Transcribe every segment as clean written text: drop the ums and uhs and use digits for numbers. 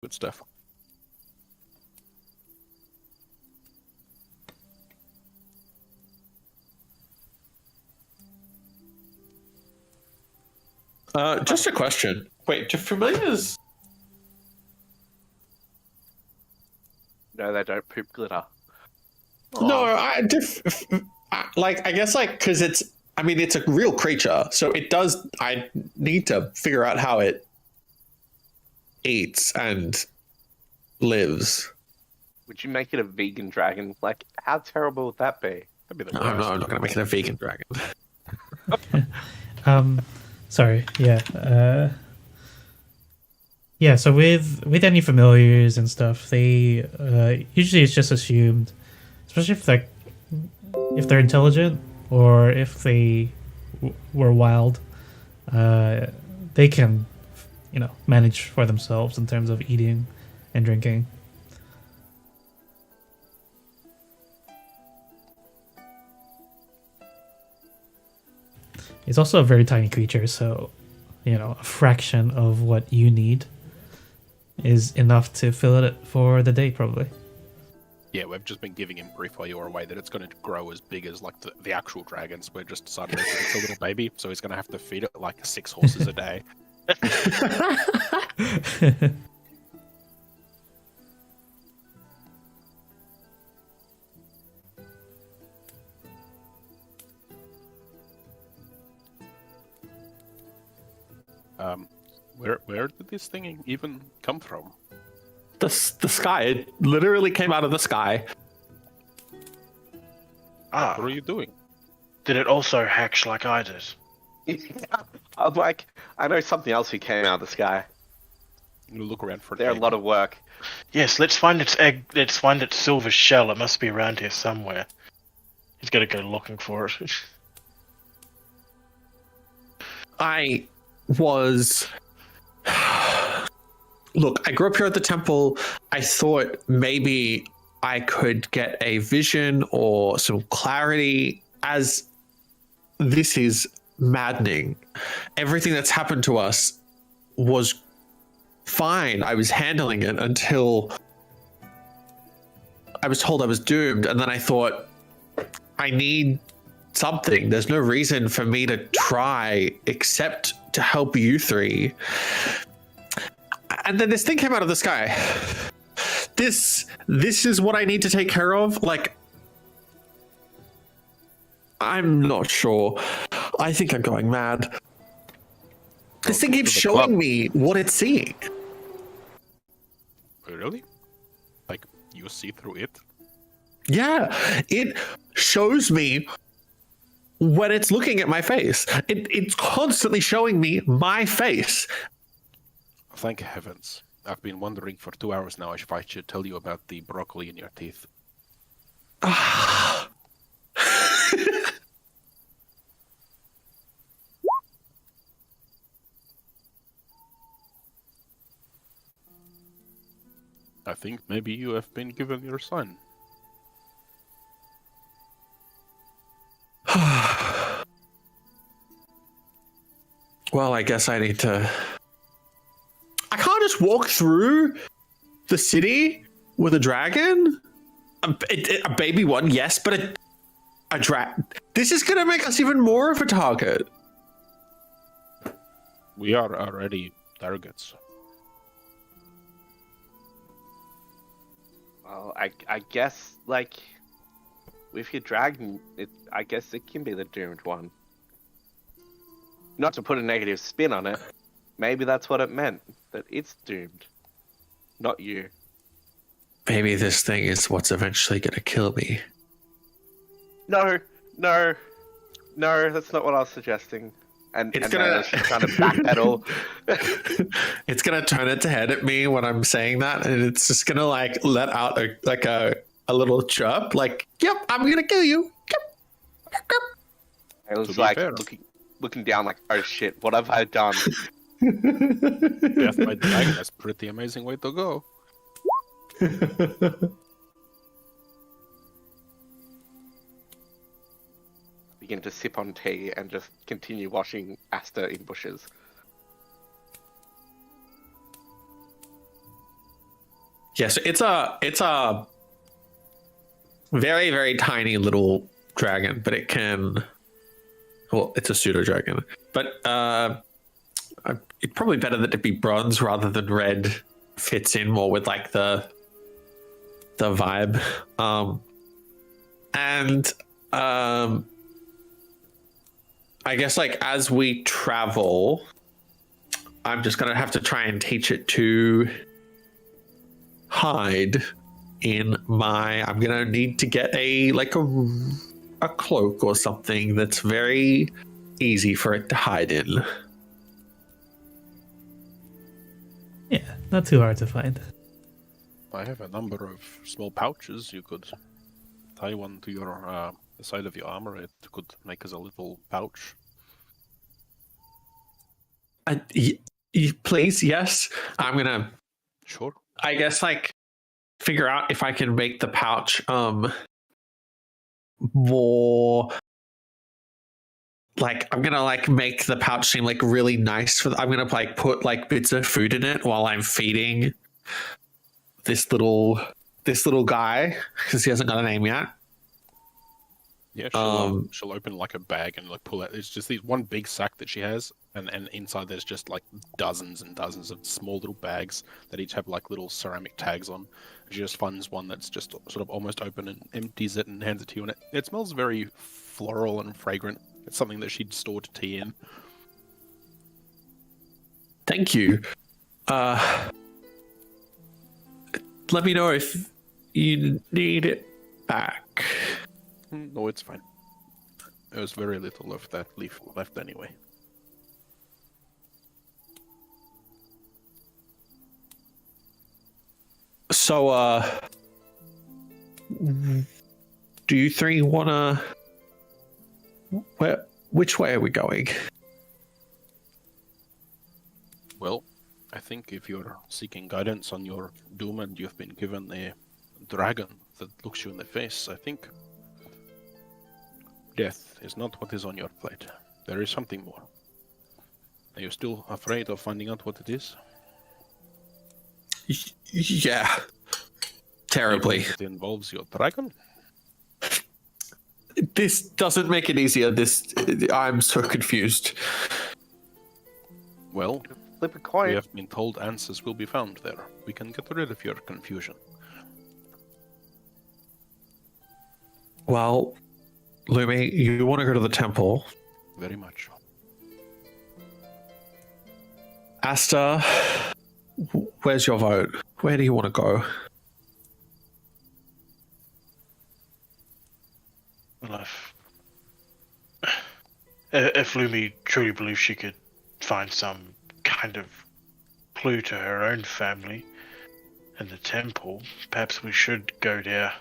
Good stuff. Just a question. Wait, do familiars? No, they don't poop glitter. No, I guess because it's. I mean, it's a real creature, so it does. I need to figure out how it eats and lives. Would you make it a vegan dragon? Like, how terrible would that be? That'd be the No, I'm worst. not going to make it a vegan dragon. Sorry, yeah. Yeah, so with any familiars and stuff, they usually it's just assumed, especially if they're intelligent or if they were wild, they can, manage for themselves in terms of eating and drinking. It's also a very tiny creature, so a fraction of what you need is enough to fill it for the day, probably. Yeah, we've just been giving him grief while you were away that it's going to grow as big as like the actual dragons. We're just deciding that it's a little baby, so he's going to have to feed it like 6 horses a day. Where did this thing even come from? The sky. It literally came out of the sky. What are you doing? Did it also hatch like I did? I'm like, I know something else who came out of the sky. You look around for They're a lot of work. Yes, let's find its egg. Let's find its silver shell. It must be around here somewhere. He's got to go looking for it. I was. Look, I grew up here at the temple. I thought maybe I could get a vision or some clarity, as this is maddening. Everything that's happened to us was fine. I was handling it until I was told I was doomed. And then I thought, I need something. There's no reason for me to try except to help you three. And then this thing came out of the sky. This is what I need to take care of. Like, I'm not sure. I think I'm going mad. This thing keeps showing me what it's seeing. Really? Like, you see through it? Yeah, it shows me when it's looking at my face. It's constantly showing me my face. Thank heavens. I've been wondering for 2 hours now if I should tell you about the broccoli in your teeth. I think maybe you have been given your son. Well, I guess I need to... I can't just walk through the city with a dragon? A baby one, yes, but a dragon. This is going to make us even more of a target. We are already targets. Well, I guess, like, with your dragon, I guess it can be the doomed one. Not to put a negative spin on it, maybe that's what it meant, that it's doomed. Not you. Maybe this thing is what's eventually going to kill me. No, that's not what I was suggesting. And It's and gonna- then she's trying to backpedal. It's going to turn its head at me when I'm saying that, and it's just going to let out a little chirp, like, yep, I'm going to kill you. Yep. It To was be like fair. looking down like, oh shit, what have I done? Death by dragon, that's a pretty amazing way to go. Begin to sip on tea and just continue watching Asta in bushes. Yes, it's a very, very tiny little dragon, but it can. Well, it's a pseudo dragon, but it's probably better that it be bronze rather than red. Fits in more with like the vibe, and I guess like as we travel, I'm just gonna have to try and teach it to hide in my. I'm gonna need to get a cloak or something that's very easy for it to hide in. Yeah, not too hard to find. I have a number of small pouches. You could tie one to your the side of your armor. It could make as a little pouch. Please, yes. I'm gonna. Sure. I guess like figure out if I can make the pouch more like I'm gonna like make the pouch seem like really nice I'm gonna like put like bits of food in it while I'm feeding this little guy because he hasn't got a name yet. Yeah, she'll open like a bag and like pull out. It's just these one big sack that she has, and inside there's just like dozens and dozens of small little bags that each have like little ceramic tags on. And she just finds one that's just sort of almost open and empties it and hands it to you, and it smells very floral and fragrant. It's something that she'd stored tea in. Thank you. Let me know if you need it back. No, it's fine. There's very little of that leaf left anyway. So, do you three wanna? Which way are we going? Well, I think if you're seeking guidance on your doom and you've been given a dragon that looks you in the face, I think death is not what is on your plate. There is something more. Are you still afraid of finding out what it is? Yeah. Terribly. It involves your dragon? This doesn't make it easier. I'm so confused. Well, Flip a we coin. have been told answers will be found there. We can get rid of your confusion. Well, Lumi, you want to go to the temple. Very much. Asta, where's your vote? Where do you want to go? Well, if Lumi truly believes she could find some kind of clue to her own family and the temple, perhaps we should go there.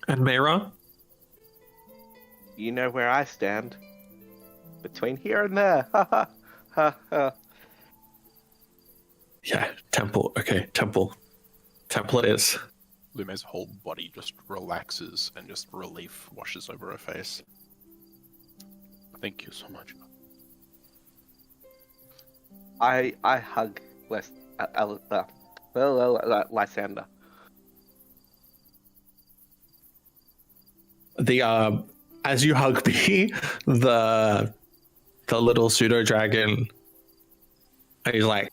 And Mera? You know where I stand. Between here and there. Ha ha ha ha. Yeah, temple. Okay, temple. Temple it is. Lume's whole body just relaxes and just relief washes over her face. Thank you so much. I hug Lysander. The as you hug me, the little pseudo dragon is like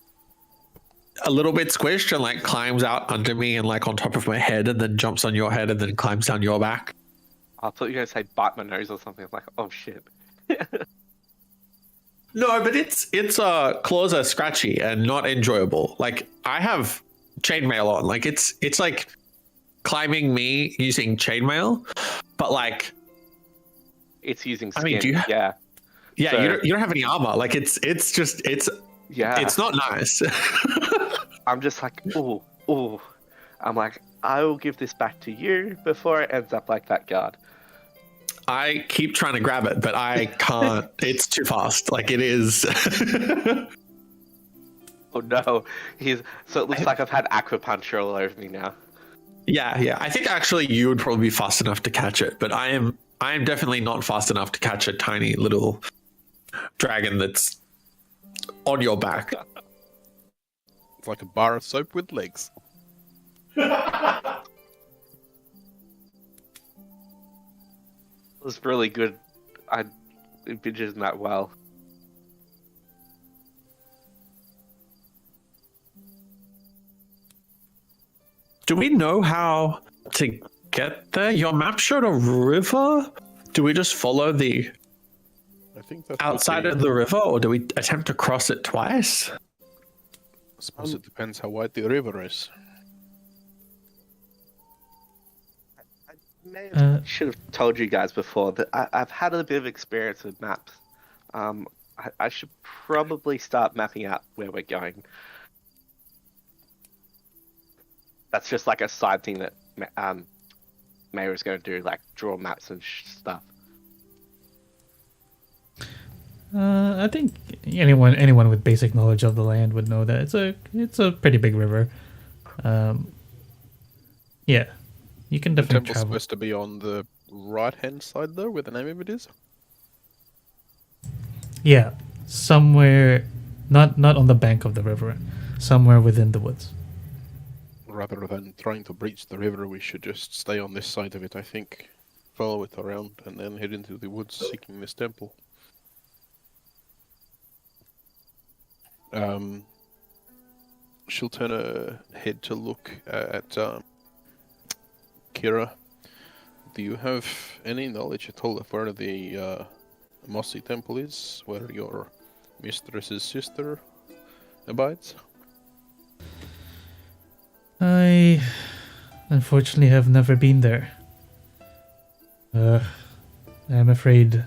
a little bit squished and like climbs out under me and like on top of my head and then jumps on your head and then climbs down your back. I thought you were gonna say bite my nose or something. I'm like, oh shit. No, but its claws are scratchy and not enjoyable. Like I have chainmail on. Like it's like climbing me using chainmail, but like It's using skin. I mean, do you yeah. yeah, So- you don't have any armor. Like it's Yeah. it's not nice. I'm just like, ooh. I'm like, I will give this back to you before it ends up like that guard. I keep trying to grab it, but I can't. It's too fast. Like it is. Oh no. So it looks like I've had aquapuncture all over me now. Yeah. I think actually you would probably be fast enough to catch it, but I am definitely not fast enough to catch a tiny little dragon that's on your back. It's like a bar of soap with legs. It was really good. I envisioned that well. Do we know how to get there? Your map showed a river. Do we just follow the I think that's outside of the river, or do we attempt to cross it twice? I suppose it depends how wide the river is. Should have told you guys before that I've had a bit of experience with maps. I should probably start mapping out where we're going. That's just like a side thing that Mayra's going to do, like draw maps and stuff. I think anyone with basic knowledge of the land would know that it's a pretty big river. Yeah, you can The definitely temple's travel. supposed to be on the right-hand side, though, where the name of it is. Yeah, somewhere, not on the bank of the river, somewhere within the woods. Rather than trying to breach the river, we should just stay on this side of it, I think. Follow it around and then head into the woods seeking this temple. She'll turn her head to look at Kira. Do you have any knowledge at all of where the Mossy Temple is? Where your mistress's sister abides? I unfortunately have never been there. I'm afraid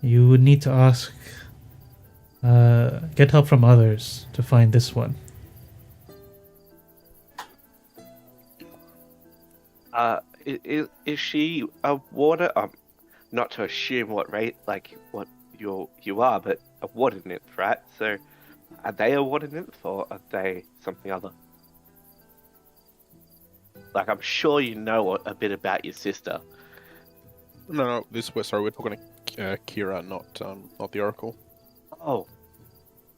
you would need to ask, get help from others to find this one. Is she a water? Not to assume what you are, but a water nymph, right? So, are they a water nymph or are they something other? Like, I'm sure you know a bit about your sister. No, we're talking to Kira, not the Oracle. Oh,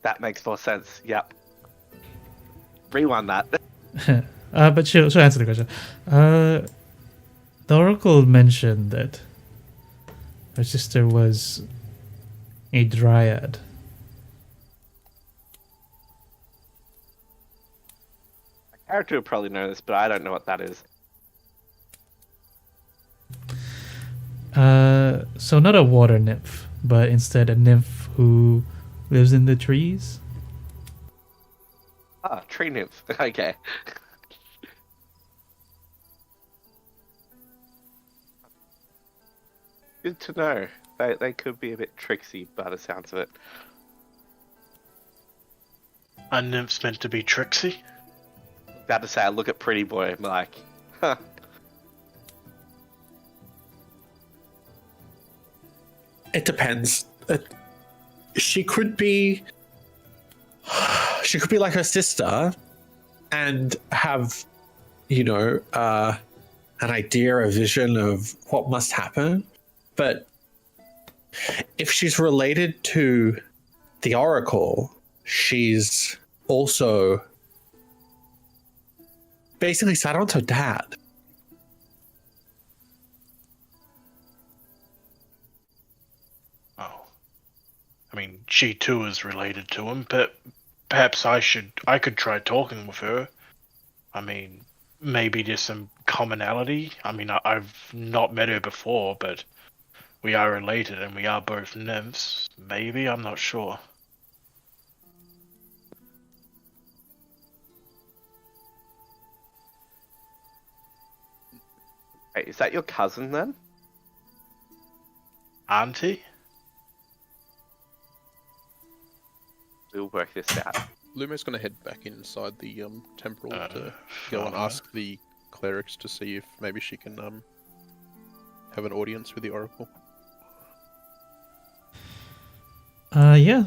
that makes more sense. Yep. Rewind that. But she'll answer the question. The Oracle mentioned that her sister was a dryad. My character would probably know this, but I don't know what that is. So not a water nymph, but instead a nymph who lives in the trees. Ah, tree nymph. Okay. Good to know. They could be a bit tricksy by the sounds of it. Are nymphs meant to be tricksy? About to say, I look at Pretty Boy and I'm like, huh. It depends. She could be like her sister and have, an idea, a vision of what must happen. But if she's related to the Oracle, she's also basically Sauron's her dad. Oh. I mean, she too is related to him, but perhaps I could try talking with her. I mean, maybe there's some commonality. I mean, I've not met her before, but we are related and we are both nymphs. Maybe, I'm not sure. Wait, is that your cousin then? Auntie? We'll work this out. Lume's going to head back inside the temple to go and ask the clerics to see if maybe she can have an audience with the Oracle. Yeah.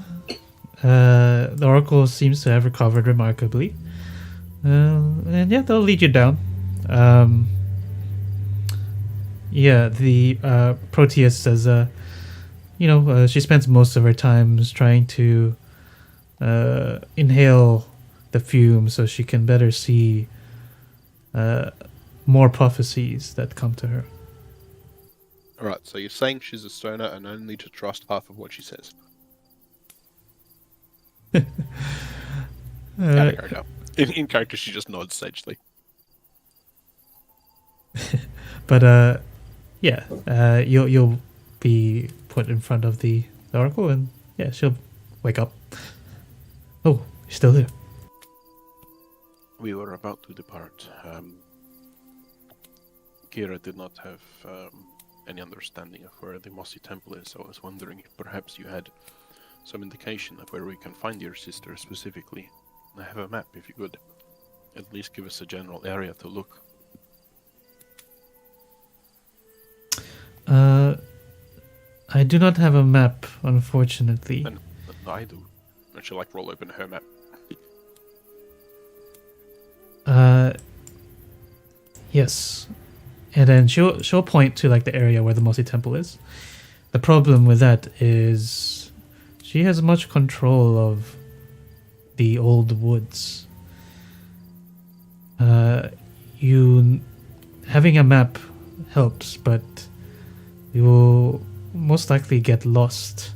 The Oracle seems to have recovered remarkably. And yeah, they'll lead you down. Yeah, the Proteus says, she spends most of her times trying to inhale the fume so she can better see more prophecies that come to her. Alright, so you're saying she's a stoner and only to trust half of what she says. Out of character. In character, she just nods sagely. But you'll be put in front of the oracle, and yeah, she'll wake up. Oh, you're still here. We were about to depart. Kira did not have any understanding of where the Mossy Temple is, so I was wondering if perhaps you had some indication of where we can find your sister specifically. I have a map if you could at least give us a general area to look. I do not have a map, unfortunately. And I do. And she'll like roll open her map. Yes. And then she'll point to like the area where the Mossy Temple is. The problem with that is she has much control of the old woods. You having a map helps, but you will most likely get lost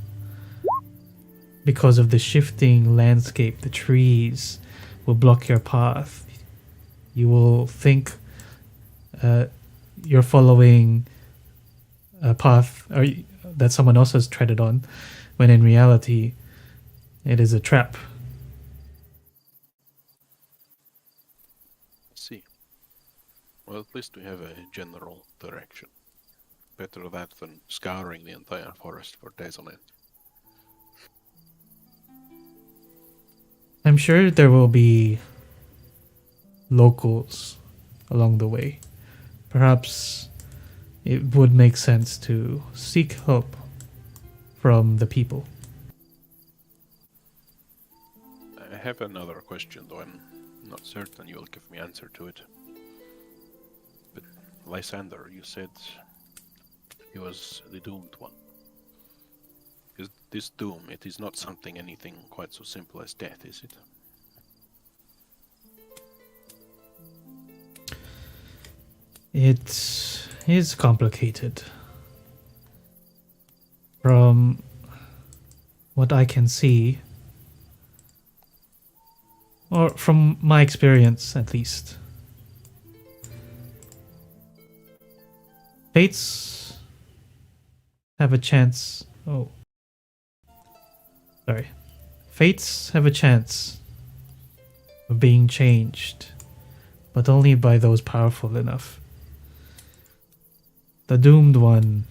because of the shifting landscape. The trees will block your path. You will think you're following a path that someone else has treaded on, when in reality it is a trap. I see. Well, at least we have a general direction. Better that than scouring the entire forest for days on end. I'm sure there will be locals along the way. Perhaps it would make sense to seek help from the people. I have another question, though I'm not certain you'll give me answer to it. But Lysander, you said he was the doomed one. Is this doom, it is not anything quite so simple as death, is it? It is complicated. From what I can see, or from my experience at least, fates have a chance. Oh. Sorry. Fates have a chance of being changed, but only by those powerful enough. The doomed one,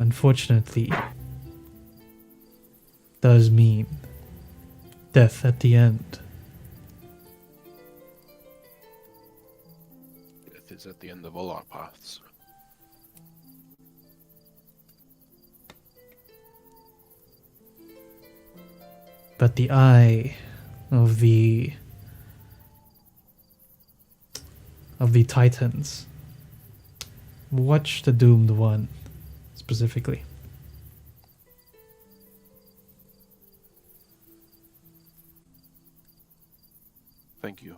unfortunately, does mean death at the end. Death is at the end of all our paths. But the eye of the Titans watch the doomed one specifically. Thank you.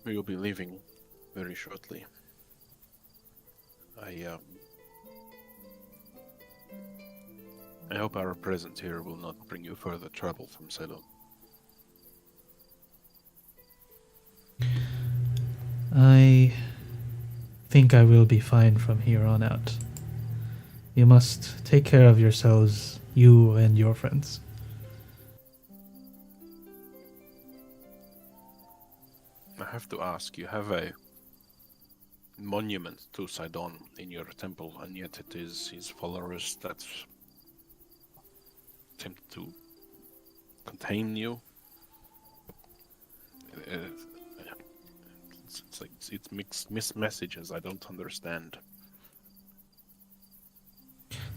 We will be leaving very shortly. I hope our presence here will not bring you further trouble from Sedon. I think I will be fine from here on out. You must take care of yourselves, you and your friends. I have to ask, you have a monument to Sidon in your temple, and yet it is his followers that attempt to contain you. It's mixed messages I don't understand.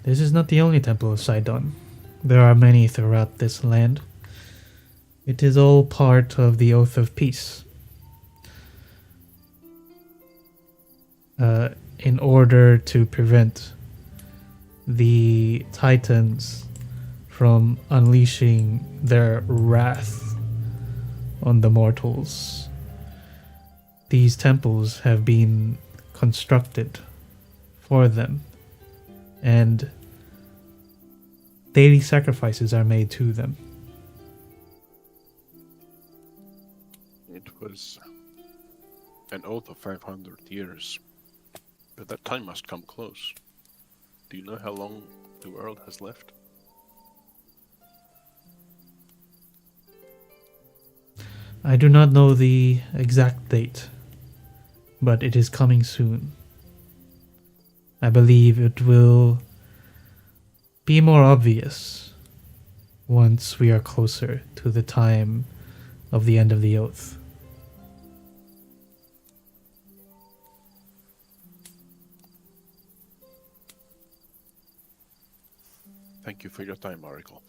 This is not the only temple of Sidon. There are many throughout this land. It is all part of the Oath of Peace. In order to prevent the Titans from unleashing their wrath on the mortals. These temples have been constructed for them, and daily sacrifices are made to them. It was an oath of 500 years, but that time must come close. Do you know how long the world has left? I do not know the exact date, but it is coming soon. I believe it will be more obvious once we are closer to the time of the end of the oath. Thank you for your time, Oracle.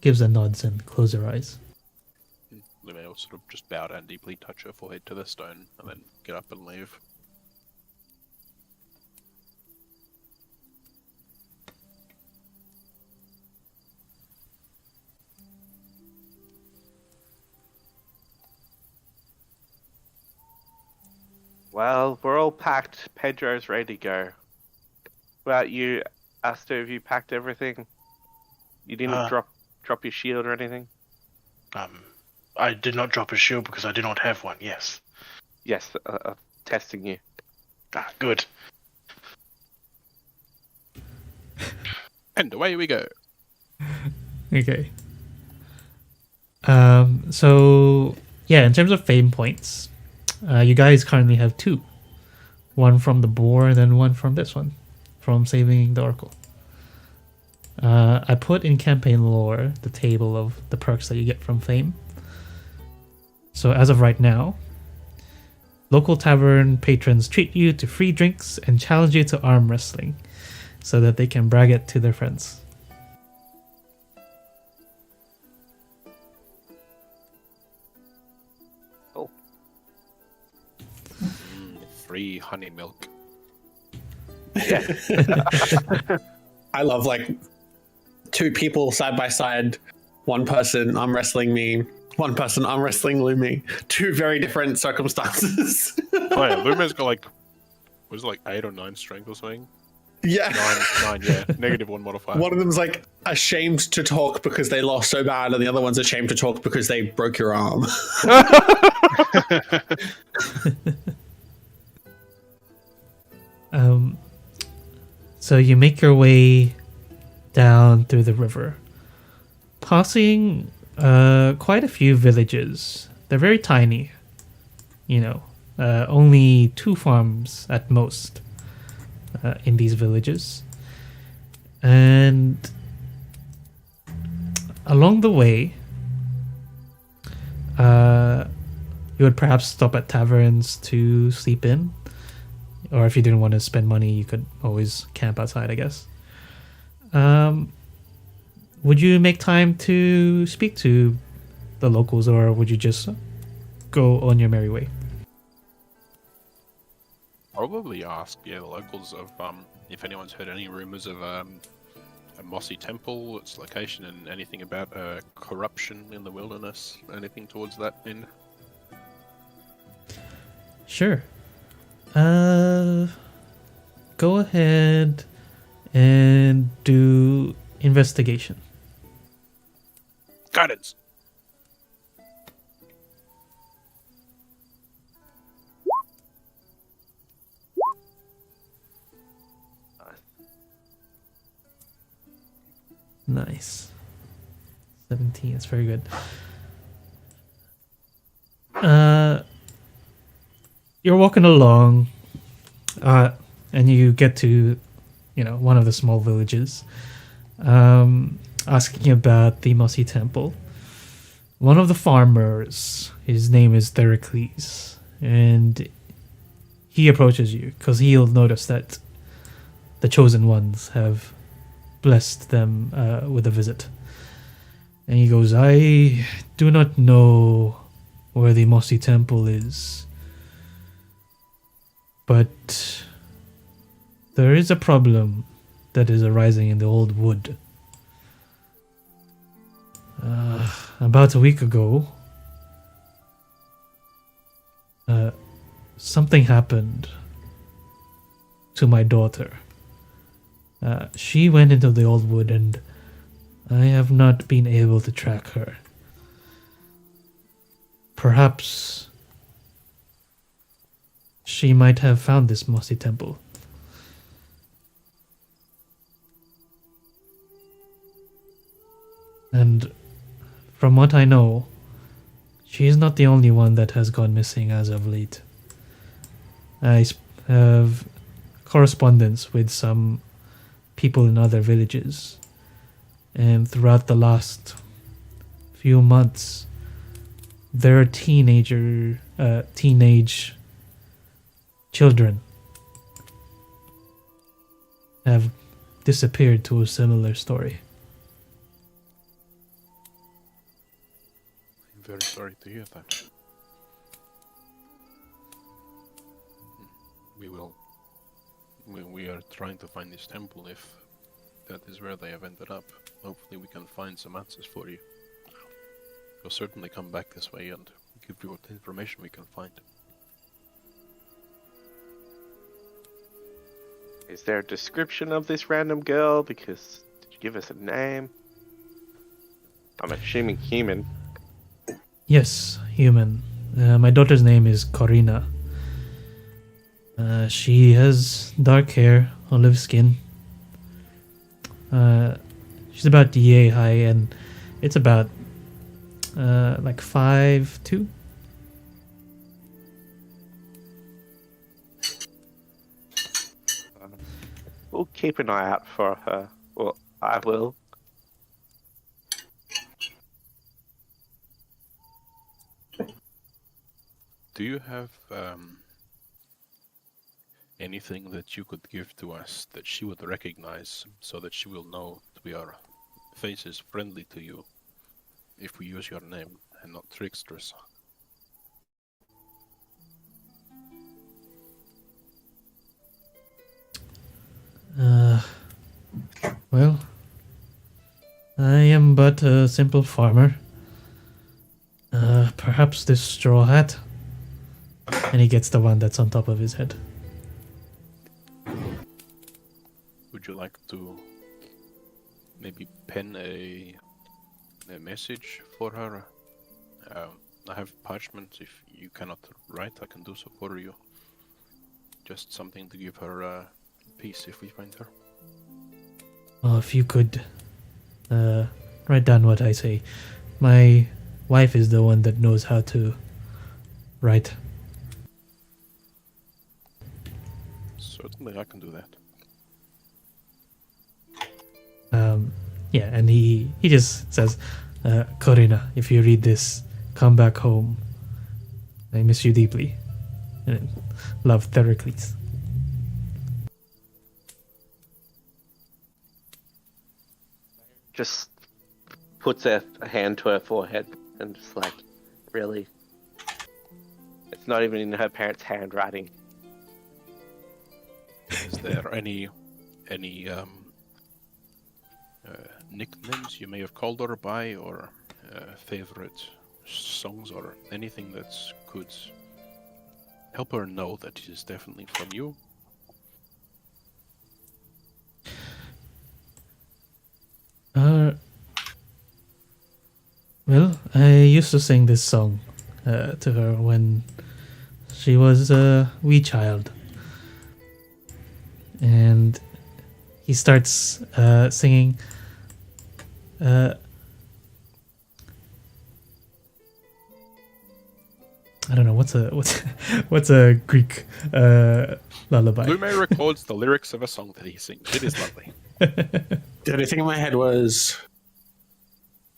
Gives a nods and close her eyes. Lume will sort of just bow down deeply, touch her forehead to the stone, and then get up and leave. Well, we're all packed. Pedro's ready to go. What about you, Asta? Have you packed everything? You didn't drop your shield or anything? I did not drop a shield because I do not have one. Yes. Yes, testing you. Ah, good. And away we go. Okay. So yeah, in terms of fame points, you guys currently have 2. One from the boar and then one from this one, from saving the Oracle. I put in campaign lore the table of the perks that you get from fame. So as of right now, local tavern patrons treat you to free drinks and challenge you to arm wrestling so that they can brag it to their friends. Oh. Free honey milk. Yeah. I love like 2 people side by side, one person arm wrestling me, one person arm wrestling Lumi. 2 very different circumstances. Oh yeah, Lume's got like, was it like 8 or 9 strength or something? Yeah. 9, yeah. -1 modifier. One of them's like ashamed to talk because they lost so bad, and the other one's ashamed to talk because they broke your arm. So you make your way down through the river, passing quite a few villages. They're very tiny, only 2 farms at most in these villages. And along the way, you would perhaps stop at taverns to sleep in. Or if you didn't want to spend money, you could always camp outside, I guess. Would you make time to speak to the locals, or would you just go on your merry way? Probably ask, the locals of if anyone's heard any rumors of a mossy temple, its location, and anything about corruption in the wilderness, anything towards that end. Sure. Go ahead and do investigation. Guidance. Nice. 17, that's very good. You're walking along, and you get to, one of the small villages, asking about the Mossy Temple. One of the farmers, his name is Theracles, and he approaches you because he'll notice that the chosen ones have blessed them with a visit. And he goes, I do not know where the Mossy Temple is, but there is a problem that is arising in the old wood. About a week ago, something happened to my daughter. She went into the old wood and I have not been able to track her. Perhaps she might have found this mossy temple. And from what I know, she is not the only one that has gone missing as of late. I have correspondence with some people in other villages, and throughout the last few months, their teenage children have disappeared to a similar story. I'm very sorry to hear that. We are trying to find this temple. If that is where they have ended up, hopefully we can find some answers for you. We'll certainly come back this way and give you what information we can find. Is there a description of this random girl? Because did you give us a name? I'm assuming human. Yes, human. My daughter's name is Corina. She has dark hair, olive skin. She's about DA high, and it's about like 5'2". We'll keep an eye out for her. Well, I will. Do you have anything that you could give to us that she would recognize, so that she will know that we are faces friendly to you if we use your name and not tricksters? Well, I am but a simple farmer. Perhaps this straw hat. And he gets the one that's on top of his head. Would you like to maybe pen a message for her? I have parchment. If you cannot write, I can do so for you. Just something to give her peace if we find her. Oh, if you could write down what I say. My wife is the one that knows how to write. Certainly, I can do that. Yeah, and he just says, Corina, if you read this, come back home. I miss you deeply. And love, Theracles. Just puts a hand to her forehead and just like, really? It's not even in her parents' handwriting. Is there any nicknames you may have called her by, or favorite songs, or anything that could help her know that it is definitely from you? Well, I used to sing this song to her when she was a wee child. And he starts singing. I don't know what's a Greek lullaby. Lume records the lyrics of a song that he sings. It is lovely. The only thing in my head was,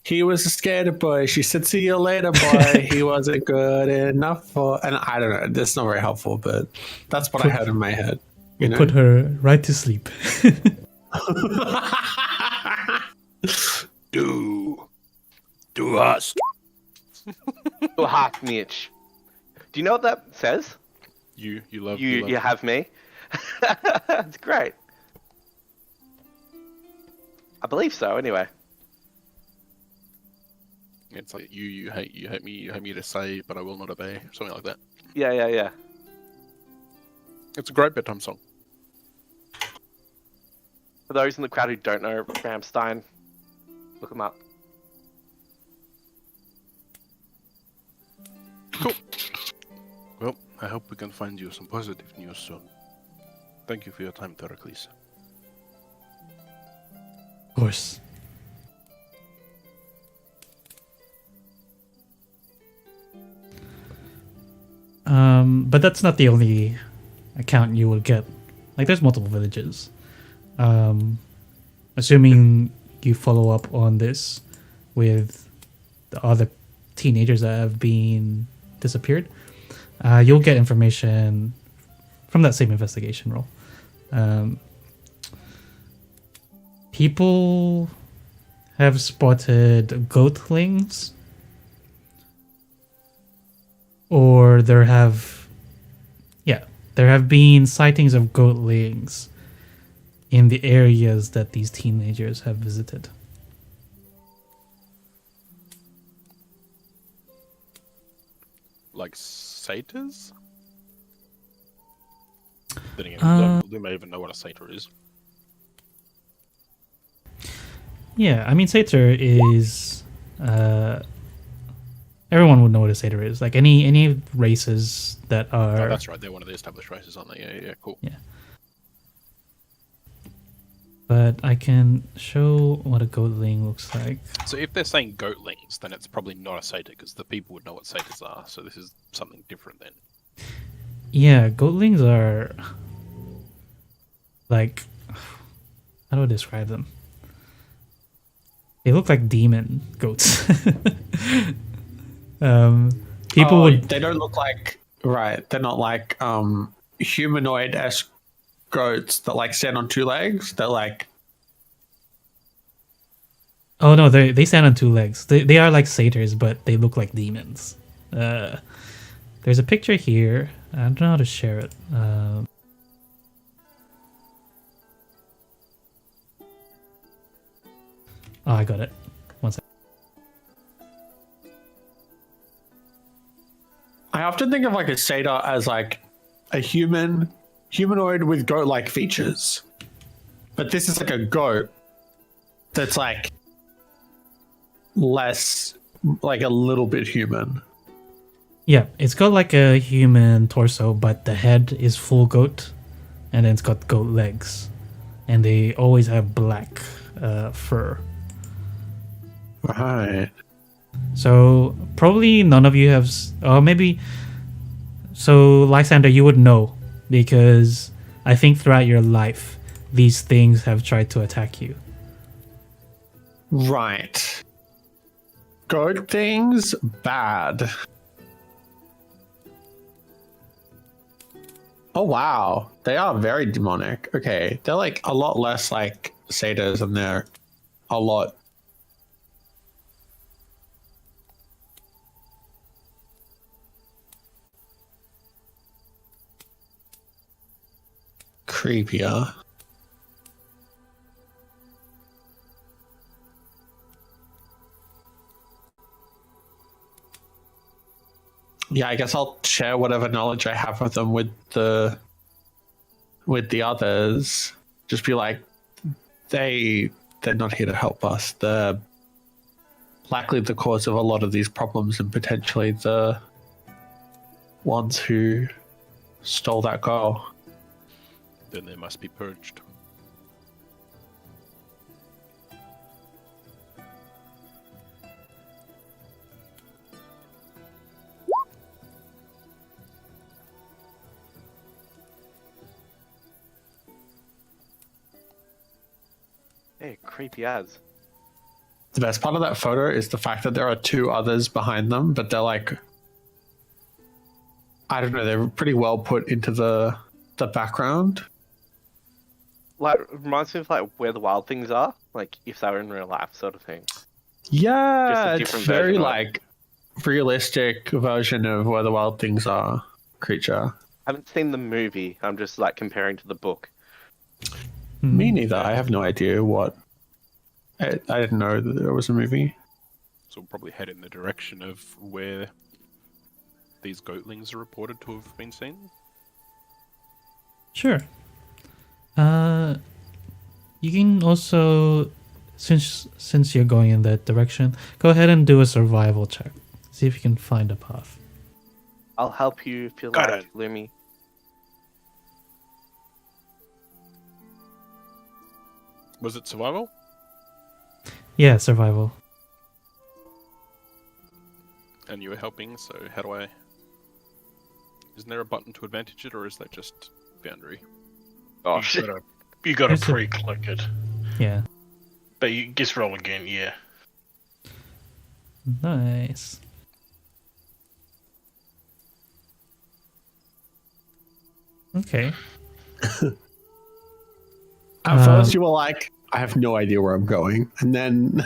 he was a scared boy. She said, "See you later, boy." He wasn't good enough for. And I don't know. That's not very helpful, but that's what I had in my head. You know? Put her right to sleep. Do us. Oh, half Mitch. Do you know what that says? You love You have me. It's great. I believe so. Anyway. It's like you hate me to say, but I will not obey, something like that. Yeah. It's a great bedtime song. For those in the crowd who don't know Ramstein, look them up. Cool. Well, I hope we can find you some positive news soon. Thank you for your time, Pericles. Of course. But that's not the only account you will get. Like, there's multiple villages. Assuming you follow up on this with the other teenagers that have been disappeared, you'll get information from that same investigation role. People have spotted goatlings, or there have been sightings of goatlings in the areas that these teenagers have visited. Like satyrs? Then again, they may even know what a satyr is. Yeah, I mean, satyr is... everyone would know what a satyr is. Like, any races that are... Oh, that's right. They're one of the established races, aren't they? Yeah, cool. Yeah. But I can show what a goatling looks like. So if they're saying goatlings, then it's probably not a satyr, because the people would know what satyrs are. So this is something different then. Yeah, goatlings are... like... how do I describe them? They look like demon goats. People would... They don't look like... Right, they're not like humanoid-esque goats that like stand on two legs. They're like... Oh no, they stand on two legs. They are like satyrs, but they look like demons. There's a picture here. I don't know how to share it. Oh, I got it. One sec. I often think of like a satyr as like a humanoid with goat-like features. But this is like a goat that's like less, like a little bit human. Yeah, it's got like a human torso, but the head is full goat, and then it's got goat legs, and they always have black fur. Right. So probably none of you have, or maybe. So Lysander, you would know, because I think throughout your life, these things have tried to attack you. Right. Goat things, bad. Oh wow, they are very demonic. Okay, they're like a lot less like satyrs, and they're a lot creepier. Yeah, I guess I'll share whatever knowledge I have of them with the others. Just be like, they're not here to help us. They're likely the cause of a lot of these problems, and potentially the ones who stole that girl. Then they must be purged. Hey, creepy ads. The best part of that photo is the fact that there are two others behind them, but they're like, I don't know, they're pretty well put into the background. Like, reminds me of like where the wild things are, like if they were in real life, sort of thing. Yeah, Just a it's different very version of it. like realistic version of where the wild things are creature. I haven't seen the movie. I'm just like comparing to the book. Me neither. I have no idea what. I didn't know that there was a movie. So we'll probably head in the direction of where these goatlings are reported to have been seen. Sure. You can also, since you're going in that direction, go ahead and do a survival check. See if you can find a path. I'll help you if you Got like, it. Lumi. Was it survival? Yeah, survival. And you were helping, so how do I... Isn't there a button to advantage it, or is that just boundary? Oh You shit! gotta There's a- pre-click it. Yeah. But you just roll again, yeah. Nice. Okay. At first, you were like, "I have no idea where I'm going," and then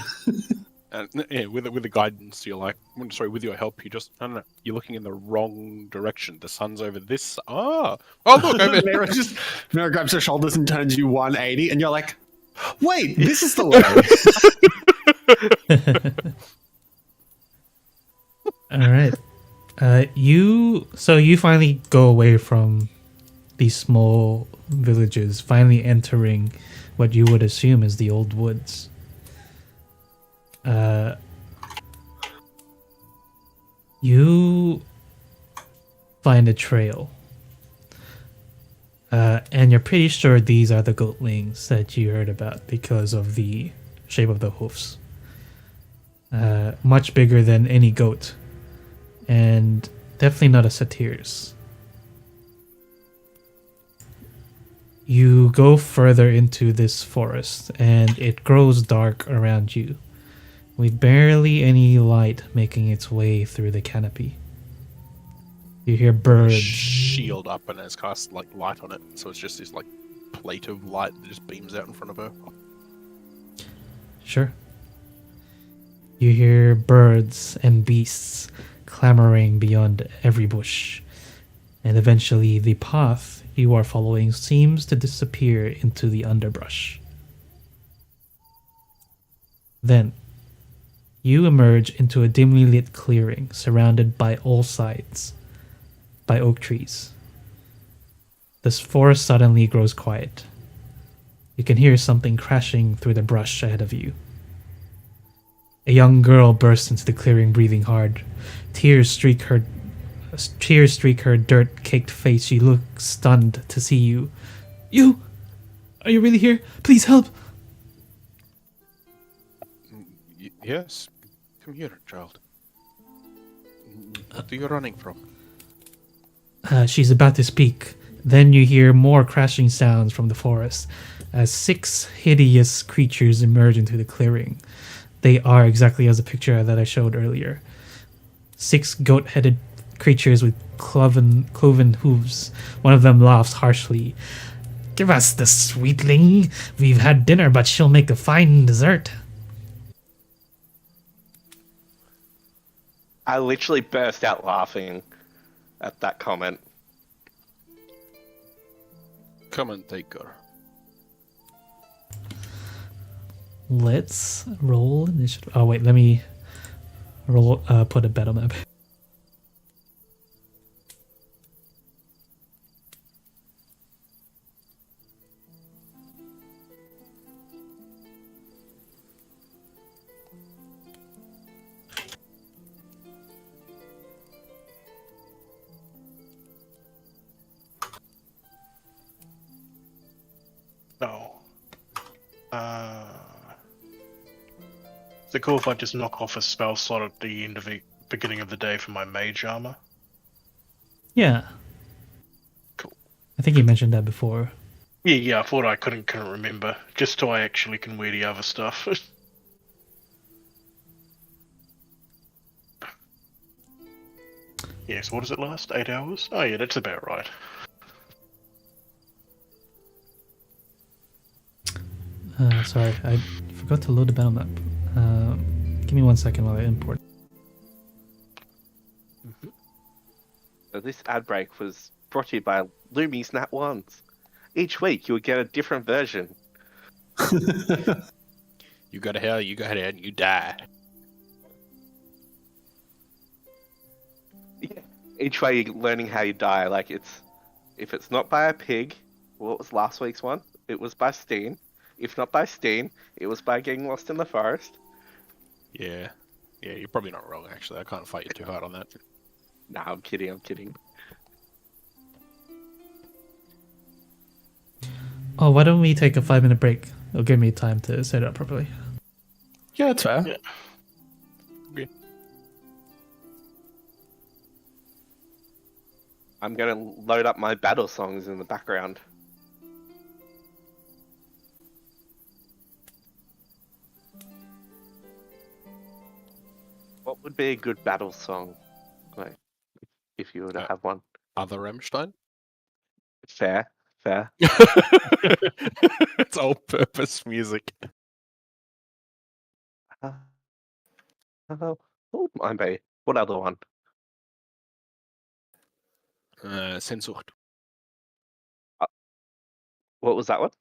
And yeah, with the guidance, you're like, sorry, with your help, you just, no, you're looking in the wrong direction. The sun's over this. Oh, look, over Mira grabs your shoulders and turns you 180, and you're like, "Wait, this is the way." All right. You finally go away from these small villages, finally entering what you would assume is the old woods. You find a trail. And you're pretty sure these are the goatlings that you heard about because of the shape of the hoofs. Much bigger than any goat. And definitely not a satyr's. You go further into this forest, and it grows dark around you, with barely any light making its way through the canopy. You hear birds. shield up and has cast like light on it, so it's just this like plate of light that just beams out in front of her. Sure. You hear birds and beasts clamoring beyond every bush, and eventually the path you are following seems to disappear into the underbrush. Then, you emerge into a dimly lit clearing surrounded by all sides by oak trees. This forest suddenly grows quiet. You can hear something crashing through the brush ahead of you. A young girl bursts into the clearing, breathing hard. Tears streak her dirt-caked face. She looks stunned to see you. You? Are you really here? Please help! Yes, come here, child. What are you running from? She's about to speak. Then you hear more crashing sounds from the forest as 6 hideous creatures emerge into the clearing. They are exactly as the picture that I showed earlier. 6 goat-headed creatures with cloven hooves. One of them laughs harshly. Give us the sweetling. We've had dinner, but she'll make a fine dessert. I literally burst out laughing at that comment. Come and take her. Let's roll initiative. Oh wait, let me roll. Put a bet on that. No. Is it cool if I just knock off a spell slot at the end of the beginning of the day for my mage armor? Yeah. Cool. I think you mentioned that before. Yeah, I thought I couldn't remember. Just so I actually can wear the other stuff. Yeah, so what does it last? 8 hours? Oh yeah, that's about right. Sorry, I forgot to load the battle map. Give me 1 second while I import. So this ad break was brought to you by Lumi Snap Ones. Each week you will get a different version. You go to hell, you go to hell, and you die. Yeah. Each way you're learning how you die. Like if it's not by a pig, what was last week's one? It was by Steen. If not by Steen, it was by getting lost in the forest. Yeah. Yeah, you're probably not wrong, actually. I can't fight you too hard on that. Nah, I'm kidding. Oh, why don't we take a 5-minute break? It'll give me time to set it up properly. Yeah, that's fair. Yeah. Okay. I'm gonna load up my battle songs in the background. What would be a good battle song? Like, if you were to have one. Other Rammstein? Fair. It's all-purpose music. What would mine be? What other one? Sehnsucht. What was that one?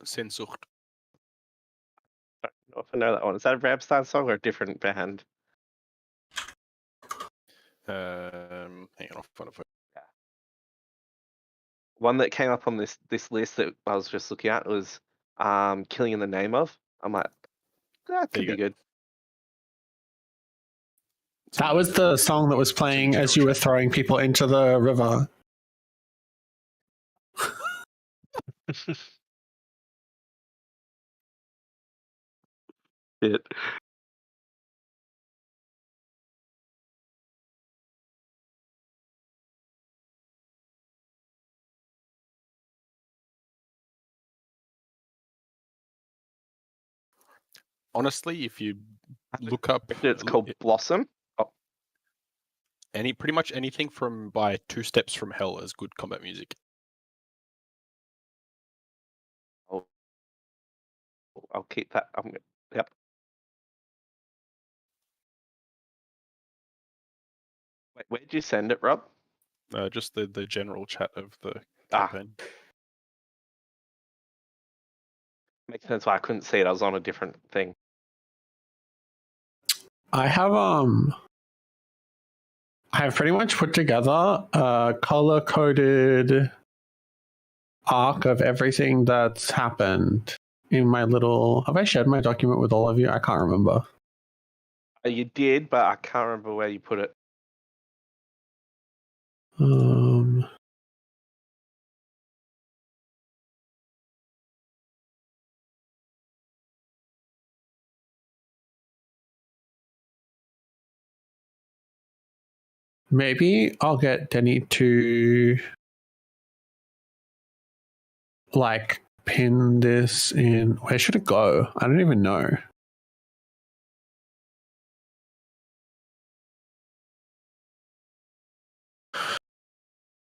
Sehnsucht. I don't know if I know that one. Is that a Rammstein song or a different band? Hang on, I'll find it. One that came up on this list that I was just looking at was Killing in the Name of. I'm like, that There could you be go. good. That was the song that was playing as you were throwing people into the river. It. Honestly, if you look up It's called Blossom. Oh, pretty much anything from by Two Steps from Hell is good combat music. I'll keep that. Yep. Wait, where did you send it, Rob? Just the general chat of the Ah. campaign. Makes sense why I couldn't see it. I was on a different thing. I have pretty much put together a color-coded arc of everything that's happened in my little... Have I shared my document with all of you? I can't remember. You did, but I can't remember where you put it. Maybe I'll get Denny to like pin this in. Where should it go? I don't even know.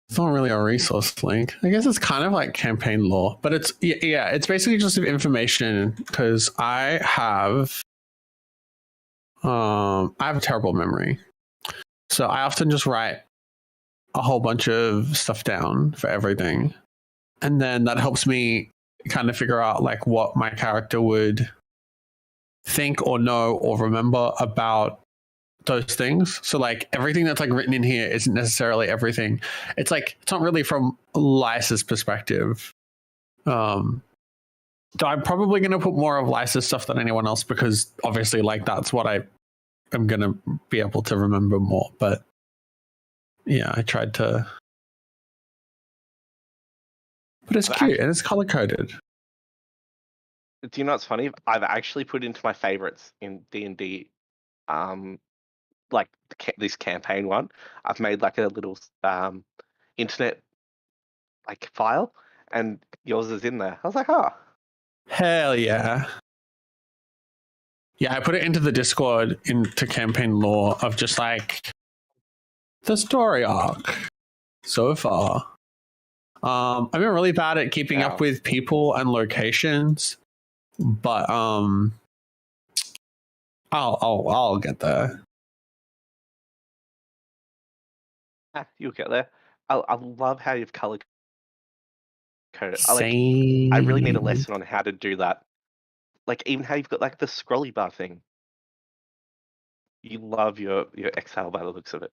It's not really a resource link. I guess it's kind of like campaign lore, but it's it's basically just information because I have a terrible memory. So I often just write a whole bunch of stuff down for everything. And then that helps me kind of figure out like what my character would think or know or remember about those things. So like everything that's like written in here isn't necessarily everything. It's like, it's not really from Lysa's perspective. So I'm probably going to put more of Lysa's stuff than anyone else because obviously like that's what I am going to be able to remember more. But yeah, I tried to. But it's cute and it's color coded. Do you know what's funny? I've actually put into my favorites in D&D, like this campaign one. I've made like a little internet like file, and yours is in there. I was like, oh, hell yeah. Yeah, I put it into the Discord into campaign lore of just like the story arc so far. I've been really bad at keeping up with people and locations, but I'll get there. You'll get there. I love how you've color coded. Same. I really need a lesson on how to do that. Like even how you've got like the scrolly bar thing. You love your Excel by the looks of it.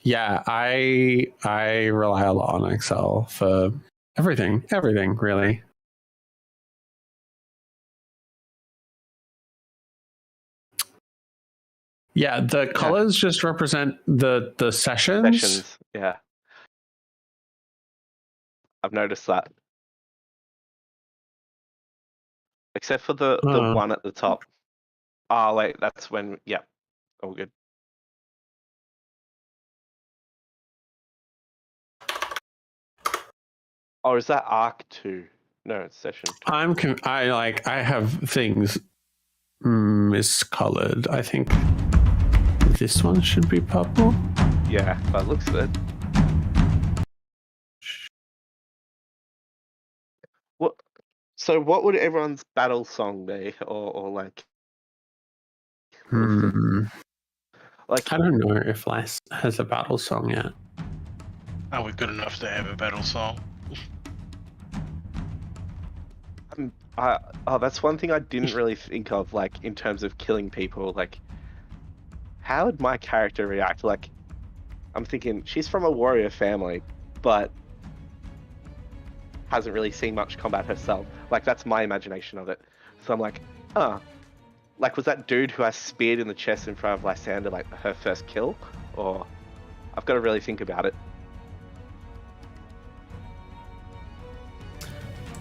Yeah, I rely a lot on Excel for everything really. Yeah, the colors just represent the sessions. Sessions, yeah. I've noticed that. Except for the one at the top. Oh wait, that's when all good. Or is that arc 2? No, it's session 2. I have things miscolored. I think this one should be purple. Yeah, by the looks of it. What would everyone's battle song be, or like? Like I don't know if Lice has a battle song yet. Are we good enough to have a battle song? That's one thing I didn't really think of, like in terms of killing people. Like, how would my character react? Like, I'm thinking she's from a warrior family, but hasn't really seen much combat herself. Like, that's my imagination of it. So I'm like, like, was that dude who I speared in the chest in front of Lysander like her first kill? Or I've got to really think about it.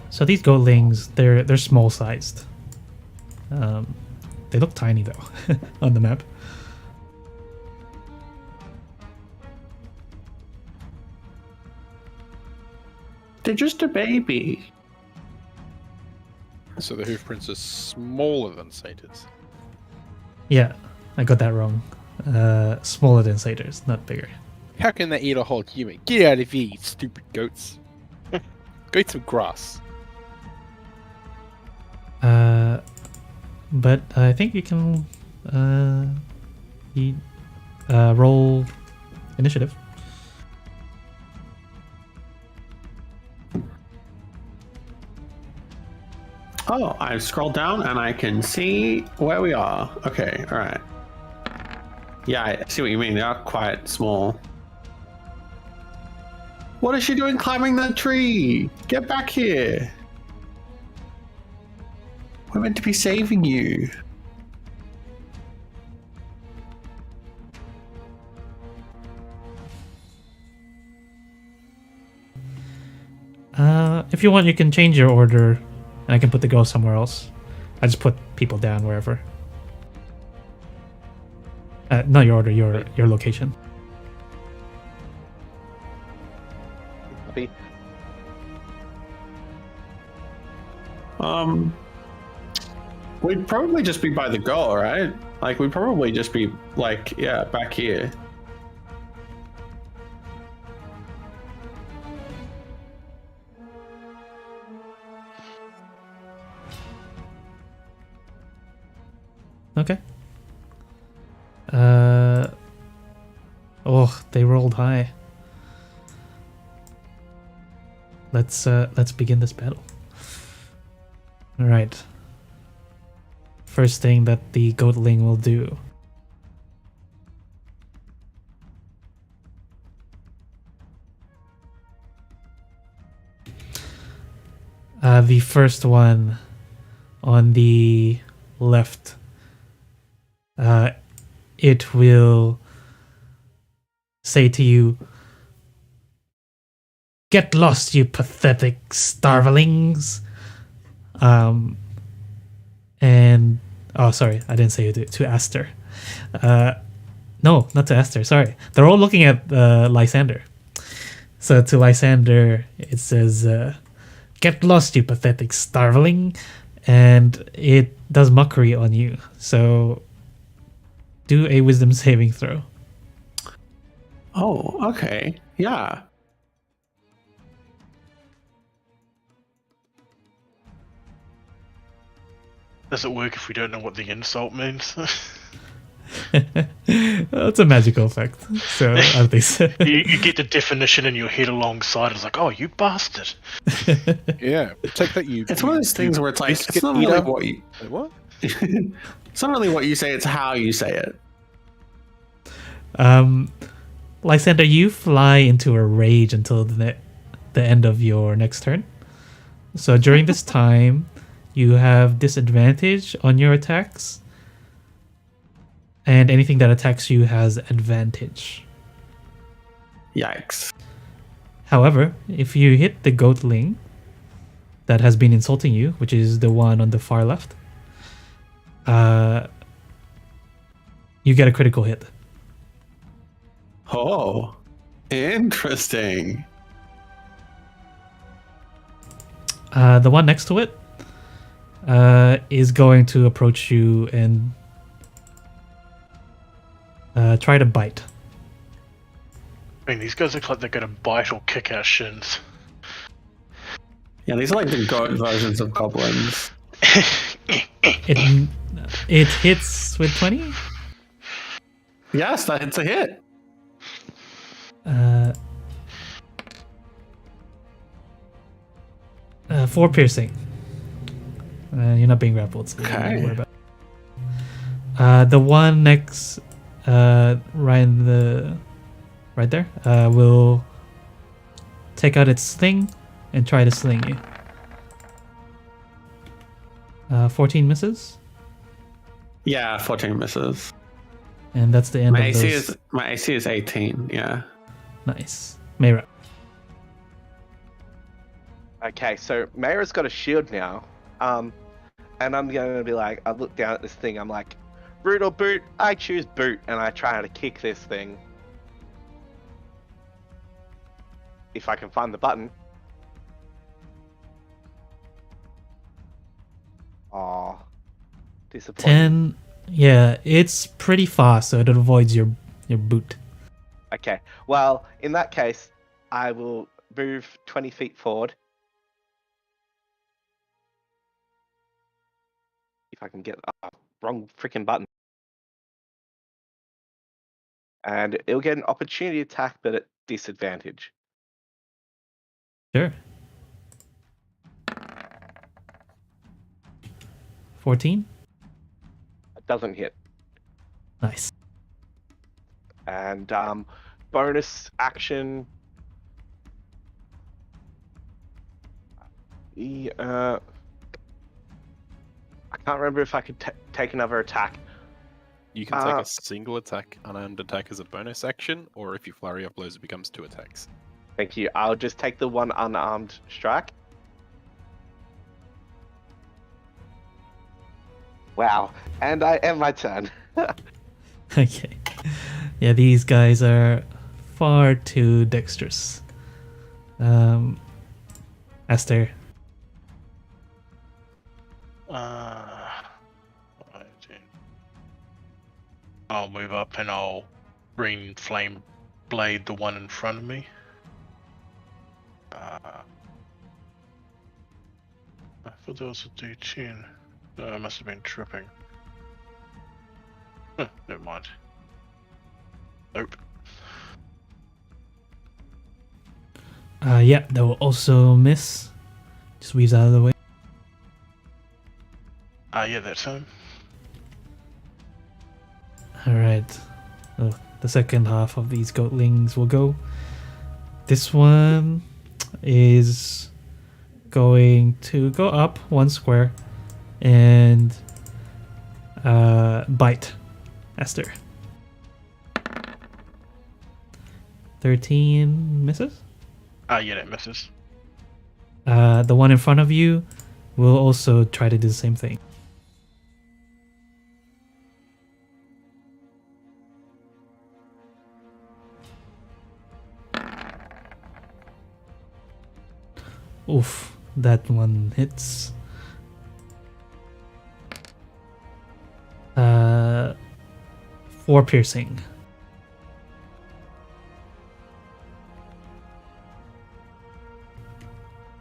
So these goatlings, they're small sized. They look tiny though on the map. They're just a baby. So the hoof prints are smaller than satyrs. Yeah, I got that wrong. Smaller than satyrs, not bigger. How can they eat a whole human? Get out of here, you stupid goats. Go eat some grass. But I think you can roll initiative. Oh, I've scrolled down and I can see where we are. Okay, all right. Yeah, I see what you mean. They are quite small. What is she doing climbing that tree? Get back here. We're meant to be saving you. If you want, you can change your order, and I can put the girl somewhere else. I just put people down wherever. Not your order, your location. Copy. We'd probably just be by the goal, right? Like, we'd probably just be, like, yeah, back here. Okay. Oh, they rolled high. Let's begin this battle. All right. First thing that the goatling will do. The first one on the left. It will say to you, "Get lost, you pathetic starvelings." And oh, sorry, I didn't say it to Aster. No, not to Aster. Sorry, they're all looking at Lysander. So to Lysander, it says, "Get lost, you pathetic starveling," and it does mockery on you. So do a wisdom saving throw. Oh, okay. Yeah. Does it work if we don't know what the insult means? It's a magical effect. So I think so. You get the definition in your head alongside. It's like, oh, you bastard. Yeah, take that, you. It's one of those things where it's like, it's biscuit not really eater. what you. Wait, what? It's not really what you say, it's how you say it. Lysander, you fly into a rage until the end of your next turn. So during this time, you have disadvantage on your attacks, and anything that attacks you has advantage. Yikes. However, if you hit the goatling that has been insulting you, which is the one on the far left, you get a critical hit. Oh, interesting. The one next to it is going to approach you and try to bite. I mean, these guys look like they're gonna bite or kick our shins. Yeah, these are like the goat versions of goblins. It hits with 20. Yes, that's a hit. 4 piercing. You're not being grappled. So Okay. don't worry about it. The one next, right there, will take out its sling and try to sling you. 14 misses, Yeah, 14 misses. and that's the end My of AC those. is my AC is 18. Yeah. Nice. Mayra. Okay, so Mayra's got a shield now. And I'm gonna be like, I look down at this thing, I'm like, root or boot? I choose boot, and I try to kick this thing. If I can find the button. Aw. Disappointing. 10. Yeah, it's pretty fast, so it avoids your boot. Okay, well, in that case, I will move 20 feet forward. If I can get wrong freaking button. And it'll get an opportunity attack, but at disadvantage. Sure. 14. It doesn't hit. Nice. And bonus action. I can't remember if I could take another attack. You can take a single attack, unarmed attack as a bonus action, or if you flurry of blows, it becomes 2 attacks. Thank you. I'll just take the one unarmed strike. Wow. And I end my turn. Okay. Yeah, these guys are far too dexterous. Esther. I'll move up and I'll green flame blade the one in front of me. I thought there was a D10. No, I must have been tripping. Never mind. Nope. Yeah, that will also miss. Just weaves out of the way. Yeah, that's him. Alright. Oh, the second half of these goatlings will go. This one is going to go up 1 square and bite Esther. 13 misses. Yeah, that misses. The one in front of you will also try to do the same thing. Oof, that one hits. 4 piercing.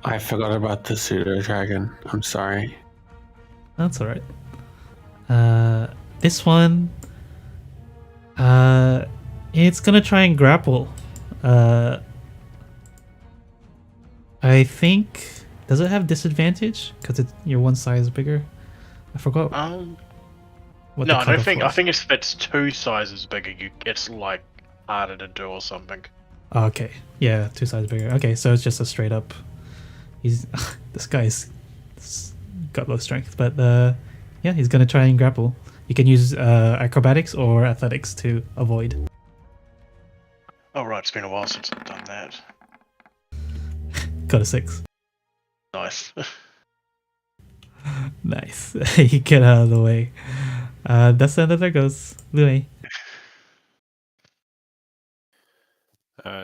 I forgot about the pseudo dragon. I'm sorry. That's alright. This one It's gonna try and grapple. I think. Does it have disadvantage? Because you're one size bigger. I forgot. What No, the I don't cutoff think. I was. think if it's 2 sizes bigger, it's like harder to do or something. Oh, okay. Yeah, 2 sizes bigger. Okay, so it's just a straight up. He's this guy's got low strength, but yeah, he's gonna try and grapple. You can use acrobatics or athletics to avoid. Oh right, it's been a while since I've done that. Got a 6. Nice. Nice. You get out of the way. That's the end of their goes. Louis.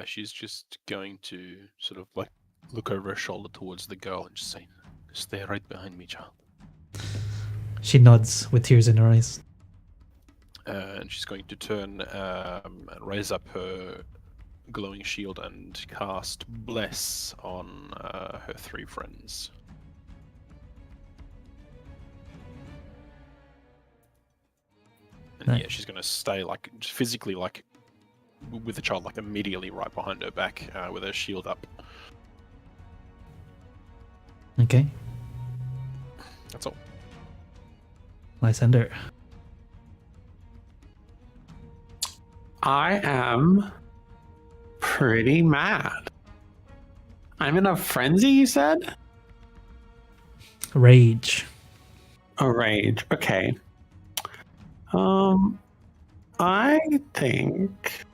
She's just going to sort of like look over her shoulder towards the girl and just say, "Stay right behind me, child." She nods with tears in her eyes. And she's going to turn and raise up her glowing shield and cast Bless on her 3 friends. And Nice. yeah, she's going to stay like physically like with the child like immediately right behind her back with her shield up. Okay. That's all. Lysander. I am pretty mad. I'm in a frenzy, you said? Rage. A rage. Okay. I think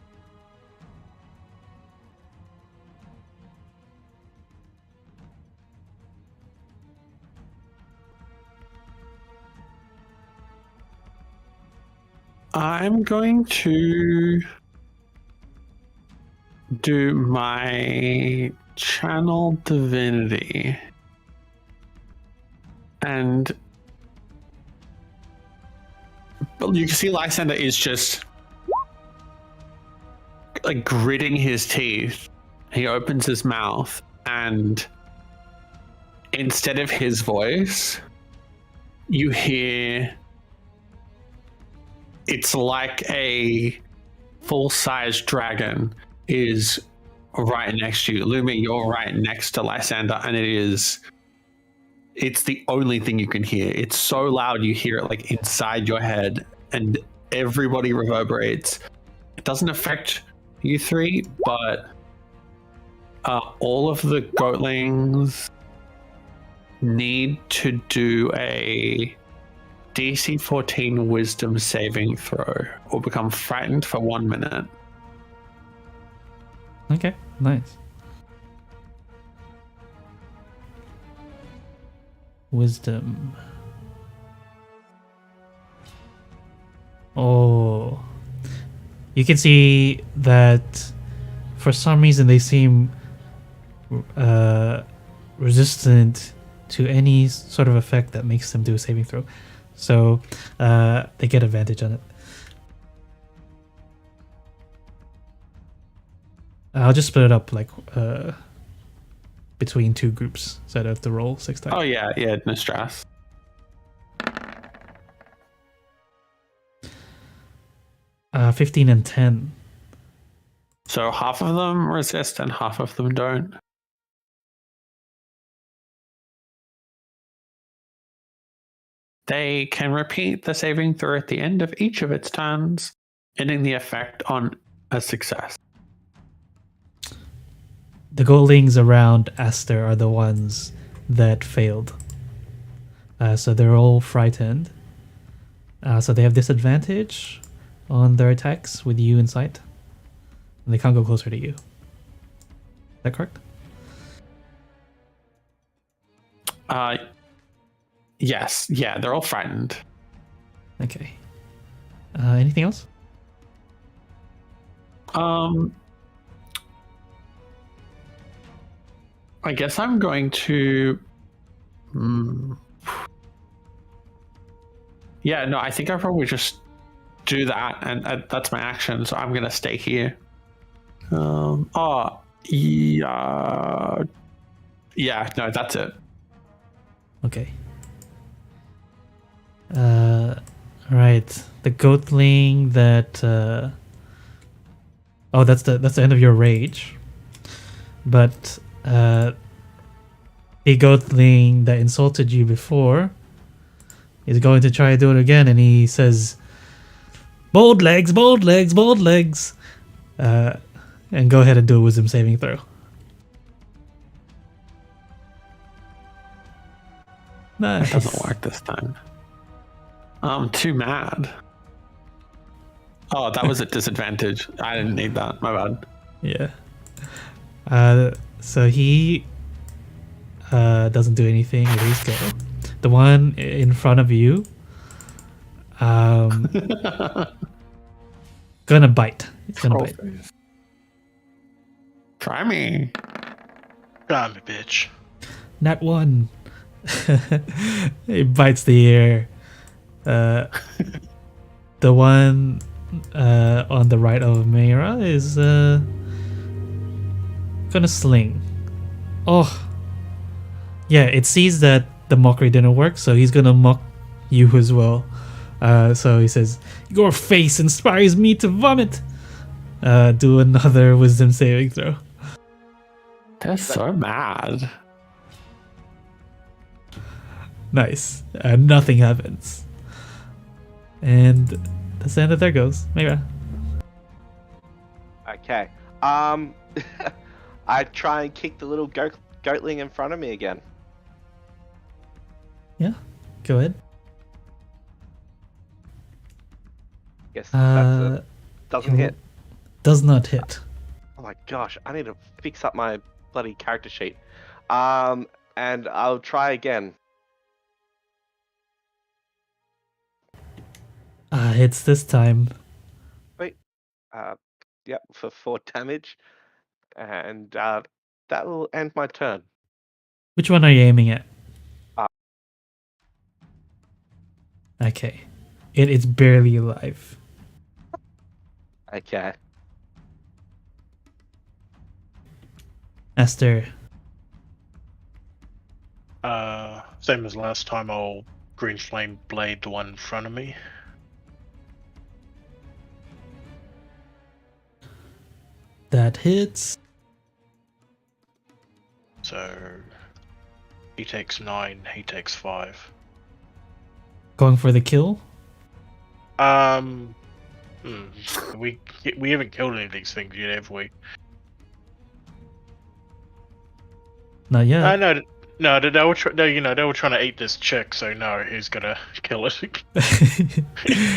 I'm going to do my channel divinity. And but you can see Lysander is just like gritting his teeth. He opens his mouth, and instead of his voice, you hear it's like a full-size dragon is right next to you. Lumi, you're right next to Lysander, and it's the only thing you can hear. It's so loud you hear it like inside your head, and everybody reverberates. It doesn't affect you 3, but all of the goatlings need to do a DC 14 wisdom saving throw or become frightened for 1 minute. Okay, nice. Wisdom. Oh. You can see that for some reason they seem resistant to any sort of effect that makes them do a saving throw. So they get advantage on it. I'll just split it up like between 2 groups so I don't have to roll 6 times. Oh yeah, no stress. Uh, 15 and 10. So half of them resist and half of them don't. They can repeat the saving throw at the end of each of its turns, ending the effect on a success. The goldlings around Aster are the ones that failed. So they're all frightened. So they have disadvantage on their attacks with you in sight. And they can't go closer to you. Is that correct? Yes, yeah, they're all frightened. Okay. Anything else? I guess I'm going to. Yeah, no, I think I probably just do that, and that's my action. So I'm gonna stay here. Yeah, no, that's it. Okay. Right. The goatling that oh, that's the end of your rage. But the goatling that insulted you before is going to try to do it again, and he says, "Bold legs, bold legs, bold legs." And go ahead and do a wisdom saving throw. Nice. It doesn't work this time. I'm too mad. Oh, that was at disadvantage. I didn't need that. My bad. Yeah. So he doesn't do anything. At least go. The one in front of you, gonna bite. It's gonna bite. Try me. Try me, bitch. Nat 1. It bites the ear. The one on the right of Mira is gonna sling. Oh. Yeah, it sees that the mockery didn't work, so he's gonna mock you as well. So he says, "Your face inspires me to vomit." Do another wisdom saving throw. They're so mad. Nice. Nothing happens. And that's the end of their goes. Mira. Okay. I try and kick the little goatling in front of me again. Yeah, go ahead. Guess that's doesn't hit. Does not hit. Oh my gosh, I need to fix up my bloody character sheet. And I'll try again. Hits this time. Wait. Yep, for 4 damage. And that will end my turn. Which one are you aiming at? Uh. Okay. It's barely alive. Okay. Esther. Same as last time, I'll green flame blade the one in front of me. That hits. So he takes 9, he takes 5. Going for the kill? We haven't killed any of these things yet, have we? Not yet. No, they were trying to eat this chick, so no, he's gonna kill it.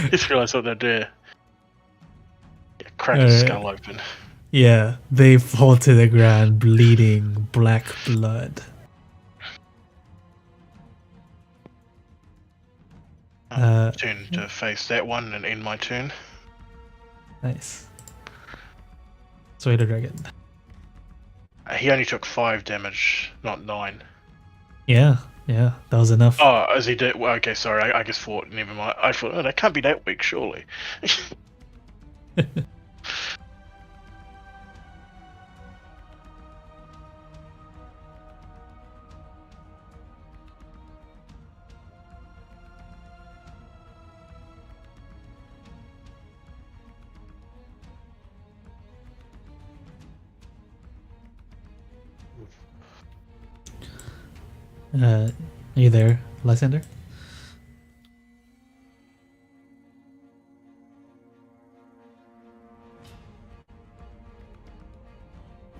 Just realised what they did. Yeah, crack his skull open. Yeah, they fall to the ground, bleeding black blood. Turn to face that one and end my turn. Nice. Sway the dragon. He only took 5 damage, not 9. Yeah, that was enough. Oh, as he did. Well, okay, sorry. I just thought. Never mind. I thought, that can't be that weak, surely. Are you there, Lysander?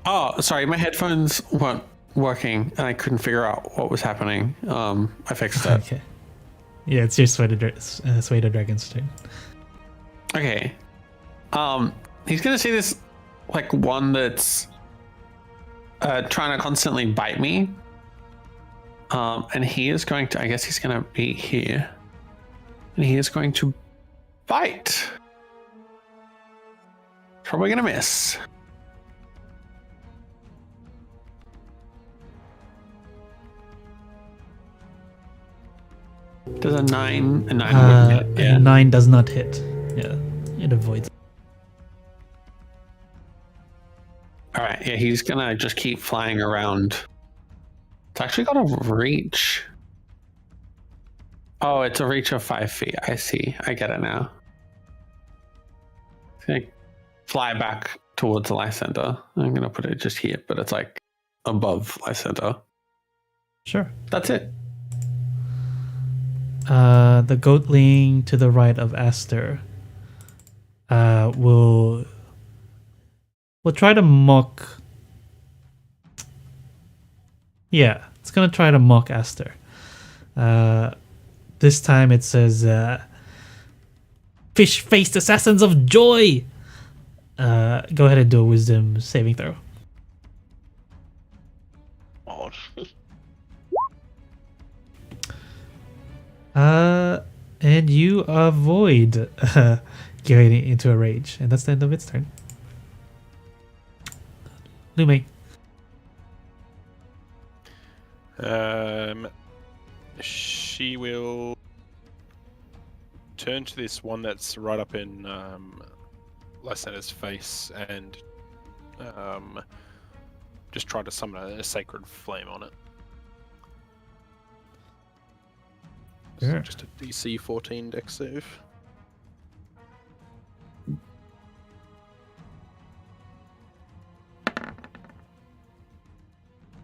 Oh, sorry, my headphones weren't working and I couldn't figure out what was happening. I fixed it. Okay. Yeah, it's your Sway the Dragon's turn. Okay. He's gonna see this like one that's trying to constantly bite me. And he is going to, I guess he's gonna be here. And he is going to bite. Probably gonna miss. Does a 9 wouldn't hit? Yeah. 9 does not hit. Yeah, it avoids. All right, yeah, he's gonna just keep flying around. It's actually got a reach Oh, it's a reach of 5 feet. I see. I get it now. Okay. Fly back towards Lysander. I'm gonna put it just here, but it's like above Lysander. Sure. That's it. The goatling to the right of Aster will try to mock. Yeah, it's gonna try to mock Aster. This time it says, "Fish-faced assassins of joy." Go ahead and do a wisdom saving throw. Odd. And you avoid getting into a rage, and that's the end of its turn. Lume. She will turn to this one that's right up in Lysander's face and just try to summon a sacred flame on it. So Sure. just a DC 14 dex save.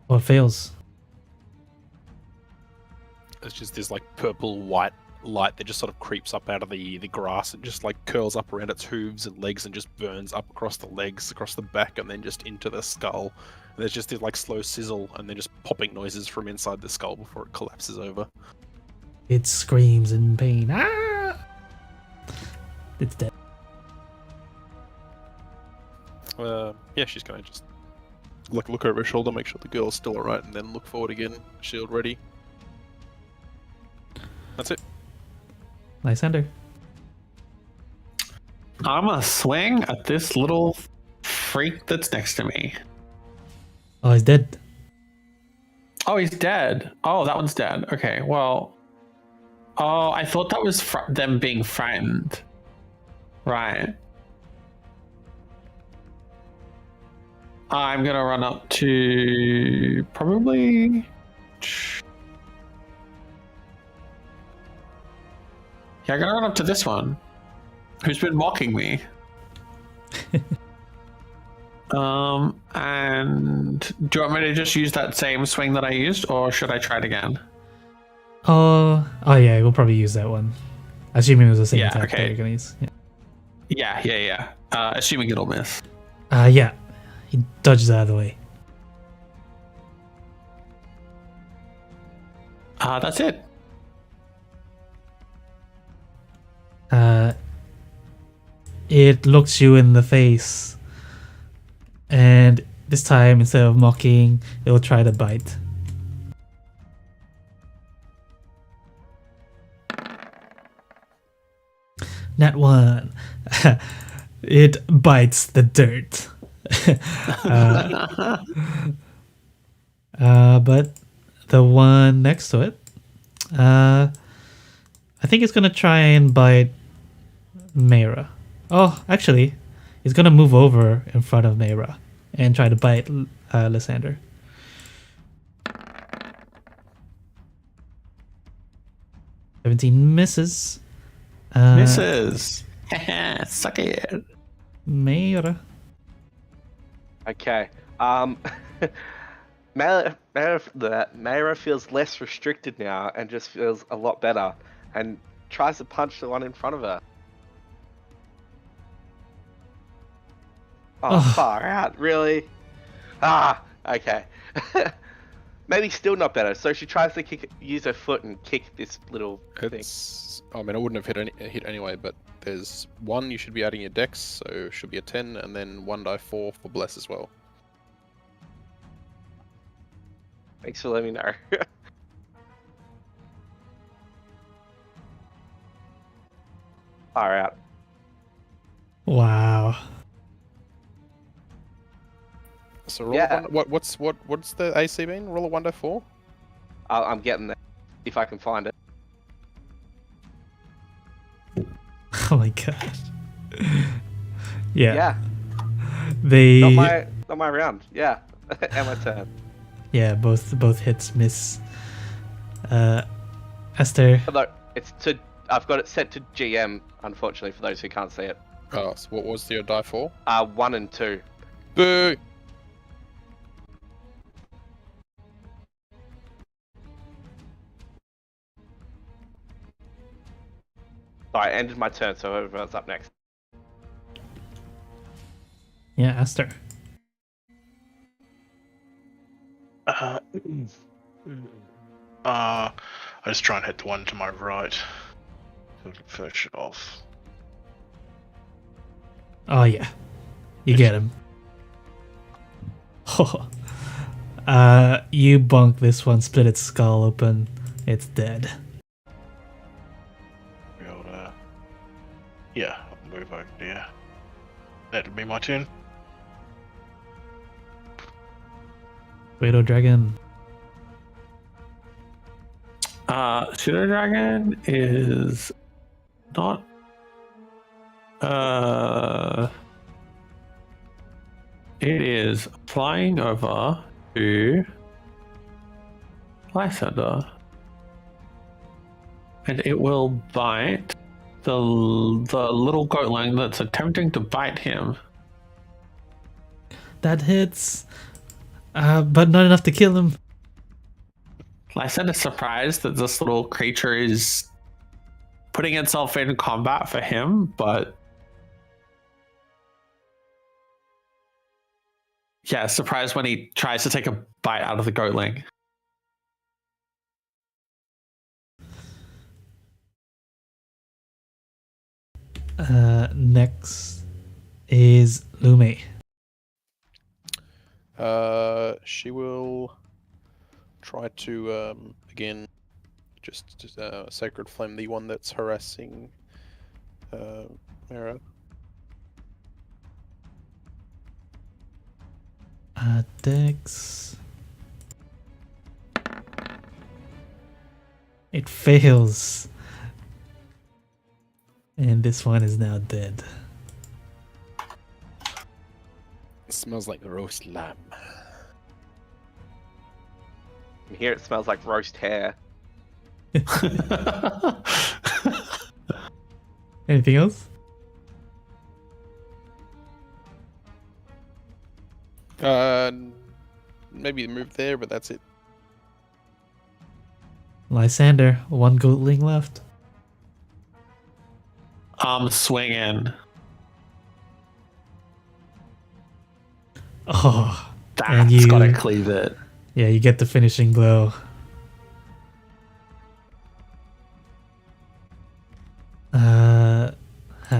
Oh, it fails. It's just this like purple white light that just sort of creeps up out of the grass and just like curls up around its hooves and legs and just burns up across the legs, across the back, and then just into the skull. And there's just this like slow sizzle and then just popping noises from inside the skull before it collapses over. It screams in pain. Ah! It's dead. Yeah, she's gonna just look over her shoulder, make sure the girl's still alright, and then look forward again, shield ready. That's it. Lysander. I'm gonna swing at this little freak that's next to me. Oh, he's dead. Oh, he's dead. Oh, that one's dead. Okay, well. Oh, I thought that was them being frightened. Right. I'm gonna run up to probably. Yeah, I'm gonna run up to this one, who's been mocking me. And do you want me to just use that same swing that I used, or should I try it again? Oh yeah, we'll probably use that one. Assuming it was the same Yeah, attack that okay. you're gonna use. Yeah. Assuming it'll miss. Yeah. He dodges out of the way. That's it. It looks you in the face. And this time, instead of mocking, it will try to bite. Nat 1. It bites the dirt. But the one next to it, I think it's gonna try and bite Mayra. Oh, actually, it's gonna move over in front of Mayra and try to bite Lysander. Misses. Misses. Suck it. Mayra. Okay. Mayra feels less restricted now and just feels a lot better and tries to punch the one in front of her. Oh, far out, really? Okay. Maybe still not better. So she tries to use her foot and kick this little thing. I mean, it wouldn't have hit anyway, but there's 1 you should be adding your dex, so it should be a 10, and then 1d4 for bless as well. Thanks for letting me know. Far out. Wow. So roll Yeah. what's the AC been? Roll a 1d4? I'm getting there. If I can find it. Oh my god. Yeah. Yeah. They. Not my round. Yeah. And my turn. Yeah, both hits miss. Esther. It's to. I've got it set to GM. Unfortunately, for those who can't see it. Oh, so what was your die for? 1 and 2. Boo! Sorry, I ended my turn, so whoever's up next. Yeah, Aster. I just try and hit the one to my right. So finish it off. Oh yeah, you get him. You bunk this one, split its skull open. It's dead. Yeah, I'll move over there. That'll be my turn. Pseudo Widow Dragon. Dragon is not. It is flying over to Lysander, and it will bite the little goatling that's attempting to bite him. That hits, but not enough to kill him. Lysander's surprised that this little creature is putting itself in combat for him, but yeah, surprised when he tries to take a bite out of the goatling. Next is Lumi. She will try to again just sacred flame the one that's harassing Mara. Dex. It fails. And this one is now dead. It smells like roast lamb. And here it smells like roast hair. Anything else? Maybe move there, but that's it. Lysander, one goatling left. I'm swinging. Oh, That's you gotta cleave it. Yeah, you get the finishing blow.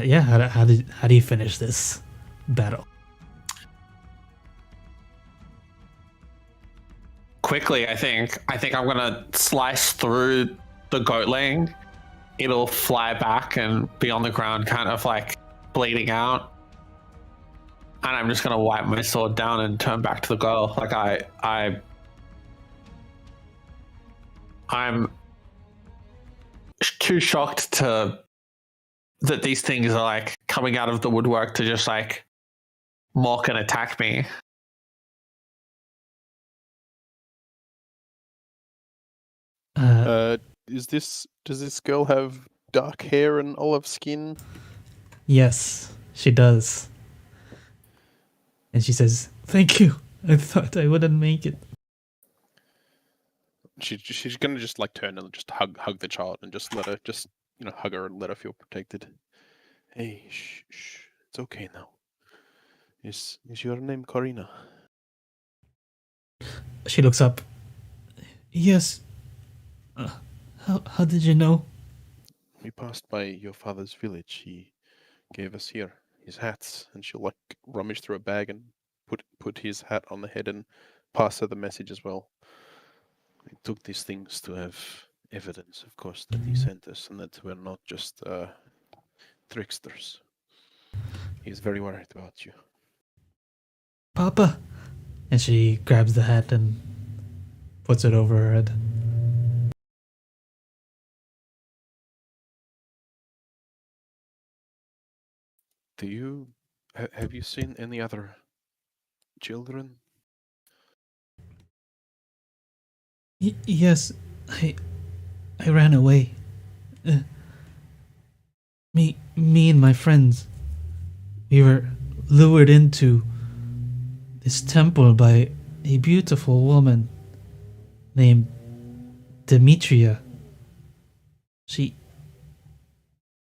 Yeah. How do you finish this battle? Quickly, I think I'm gonna slice through the goatling. It'll fly back and be on the ground, kind of like bleeding out. And I'm just gonna wipe my sword down and turn back to the girl. Like I'm too shocked that these things are like coming out of the woodwork to just like mock and attack me. Does this girl have dark hair and olive skin? Yes, she does. And she says, "Thank you. I thought I wouldn't make it." She's gonna just like turn and just hug the child and just let her hug her and let her feel protected. Hey, shh, it's okay now. Is your name Corina? She looks up. Yes. How did you know? We passed by your father's village. He gave us his hats, and she'll like rummage through a bag and put his hat on the head and pass her the message as well. We took these things to have evidence, of course, that he sent us and that we're not just tricksters. He's very worried about you. Papa. And she grabs the hat and puts it over her head. Have you seen any other children? Yes, I ran away. me and my friends, we were lured into this temple by a beautiful woman named Demetria. She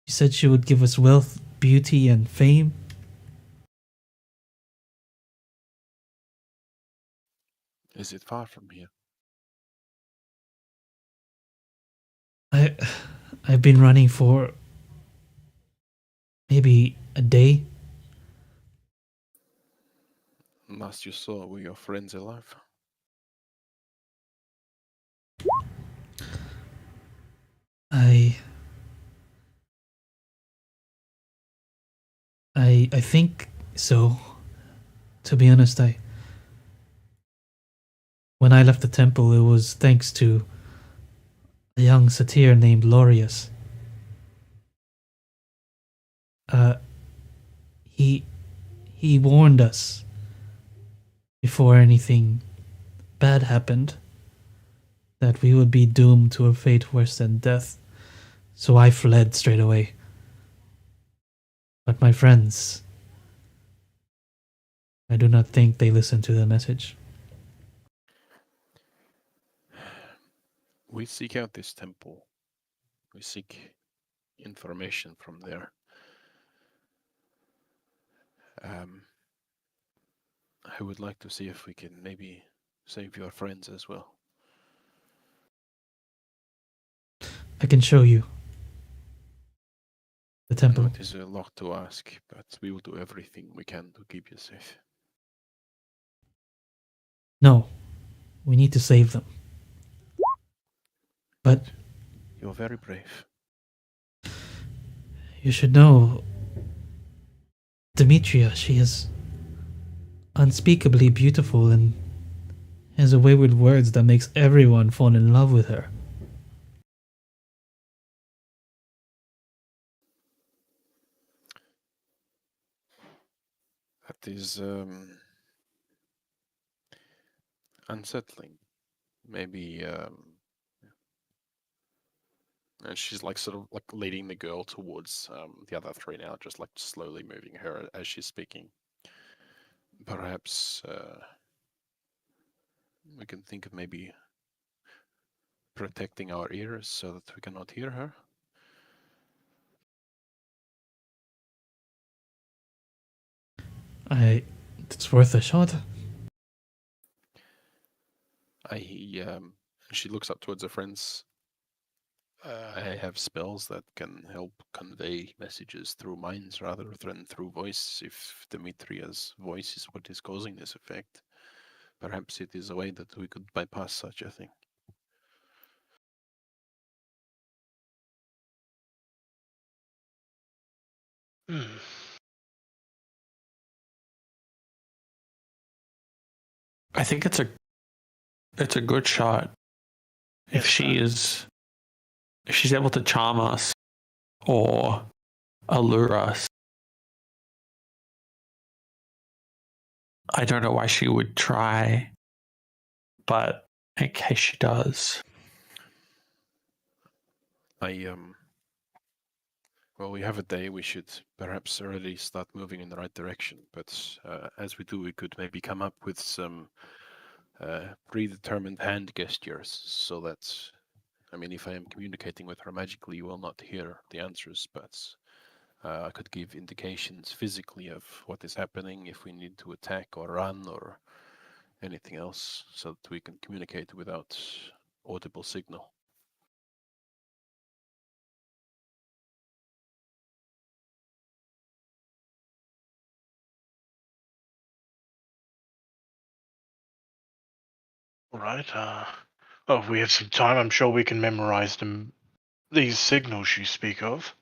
said she would give us wealth, beauty, and fame. Is it far from here? I've been running for maybe a day. Last you saw, were your friends alive? I think so. To be honest, when I left the temple, it was thanks to a young satyr named Lorius. He warned us before anything bad happened that we would be doomed to a fate worse than death. So I fled straight away. But my friends, I do not think they listened to the message. We seek out this temple. We seek information from there. I would like to see if we can maybe save your friends as well. I can show you the I temple. know it is a lot to ask, but we will do everything we can to keep you safe. No, we need to save them. But You're very brave. you should know, Demetria, she is unspeakably beautiful and has a way with words that makes everyone fall in love with her. That is unsettling. Maybe and she's like sort of like leading the girl towards the other three now, just like slowly moving her as she's speaking. Perhaps we can think of maybe protecting our ears so that we cannot hear her. It's worth a shot. She looks up towards her friends. I have spells that can help convey messages through minds rather than through voice. If Demetria's voice is what is causing this effect, perhaps it is a way that we could bypass such a thing. Hmm. I think it's a good shot. If she's able to charm us or allure us, I don't know why she would try, but in case she does. Well, we have a day. We should perhaps already start moving in the right direction. But as we do, we could maybe come up with some predetermined hand gestures so that, I mean, if I am communicating with her magically, you will not hear the answers, but I could give indications physically of what is happening, if we need to attack or run or anything else, so that we can communicate without audible signal. All right. Well, if we have some time, I'm sure we can memorize these signals you speak of.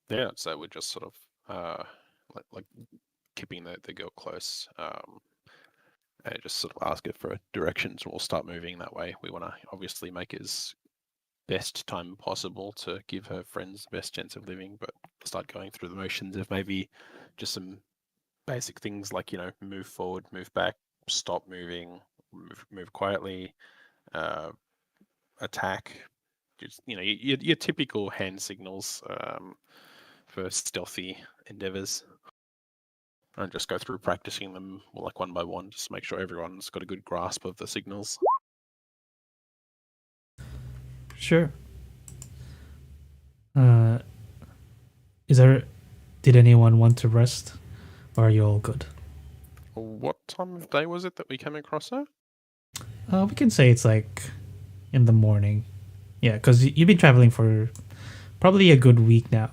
Yeah, so we just sort of like keeping the girl close. And just sort of ask her for directions, and we'll start moving that way. We want to obviously make it as best time possible to give her friends the best chance of living, but start going through the motions of maybe just some basic things like, you know, move forward, move back, stop moving, move quietly, attack. Just your typical hand signals for stealthy endeavors. And just go through practicing them like one by one, just to make sure everyone's got a good grasp of the signals. Sure. Did anyone want to rest? Or are you all good? What time of day was it that we came across her? We can say it's like in the morning. Yeah, because you've been traveling for probably a good week now.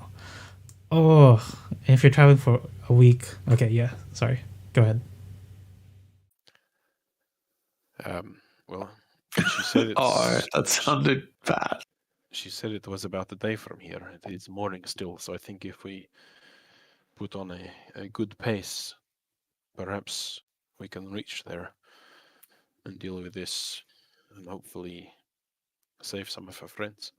Oh, if you're traveling for a week. Okay, yeah, sorry. Go ahead. Well, she said it's. Oh, that sounded bad. She said it was about a day from here. It's morning still, so I think if we put on a good pace, perhaps we can reach there and deal with this and hopefully save some of our friends.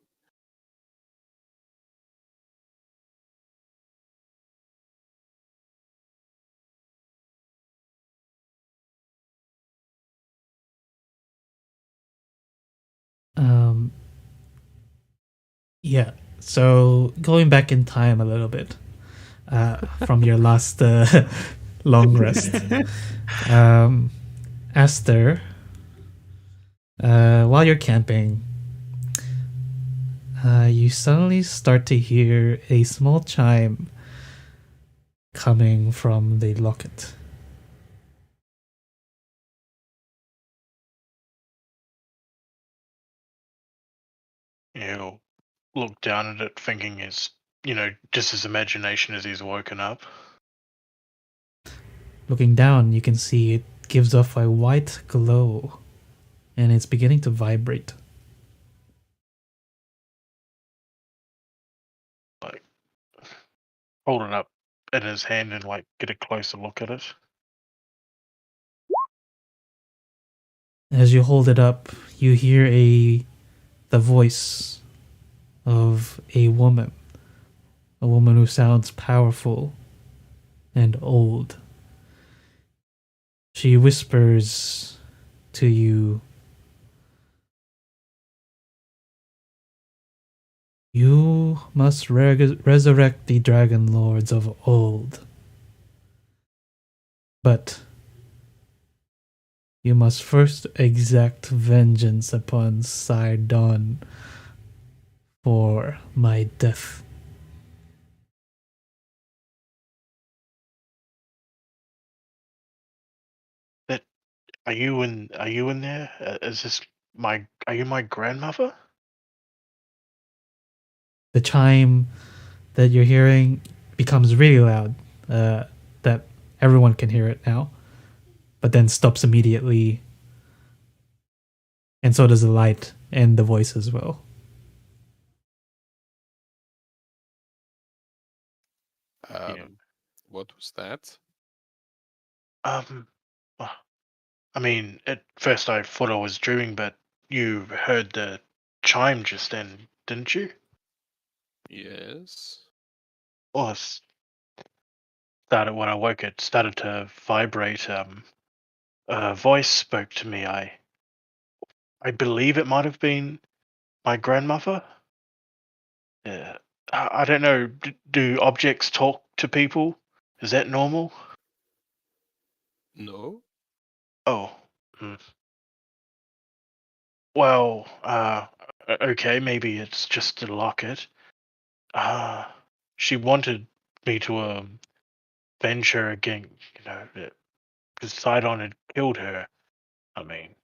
Yeah. So going back in time a little bit, from your last long rest, Aster, while you're camping, you suddenly start to hear a small chime coming from the locket. He'll look down at it, thinking it's, just his imagination as he's woken up. Looking down, you can see it gives off a white glow, and it's beginning to vibrate. Like, hold it up in his hand and get a closer look at it. As you hold it up, you hear the voice of a woman who sounds powerful and old. She whispers to you, "You must resurrect the Dragonlords of old. But you must first exact vengeance upon Sidon for my death." That are you in? Are you in there? Is this my? Are you my grandmother? The chime that you're hearing becomes really loud, that everyone can hear it now, but then stops immediately, and so does the light and the voice as well. Yeah. What was that? Well, I mean, at first I thought I was dreaming, but you heard the chime just then, didn't you? Yes. Well, started when I woke. It started to vibrate. A voice spoke to me. I believe it might have been my grandmother. Yeah. I don't know. Do objects talk to people? Is that normal? No. Oh. Hmm. Well, okay, maybe it's just a locket. She wanted me to avenge her again, because Sidon had killed her. I mean,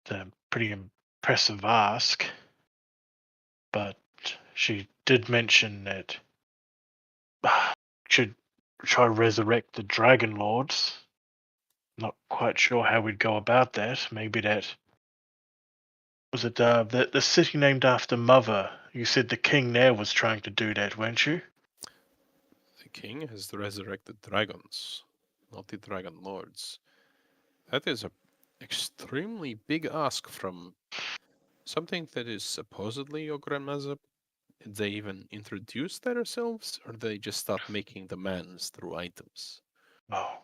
it's a pretty impressive ask, but she did mention that should try resurrect the Dragonlords. Not quite sure how we'd go about that. Maybe that was it. The city named after Mother. You said the king there was trying to do that, weren't you? The king has resurrected dragons, not the Dragonlords. That is a extremely big ask from something that is supposedly your grandmother. Did they even introduce themselves, or they just start making demands through items? Oh,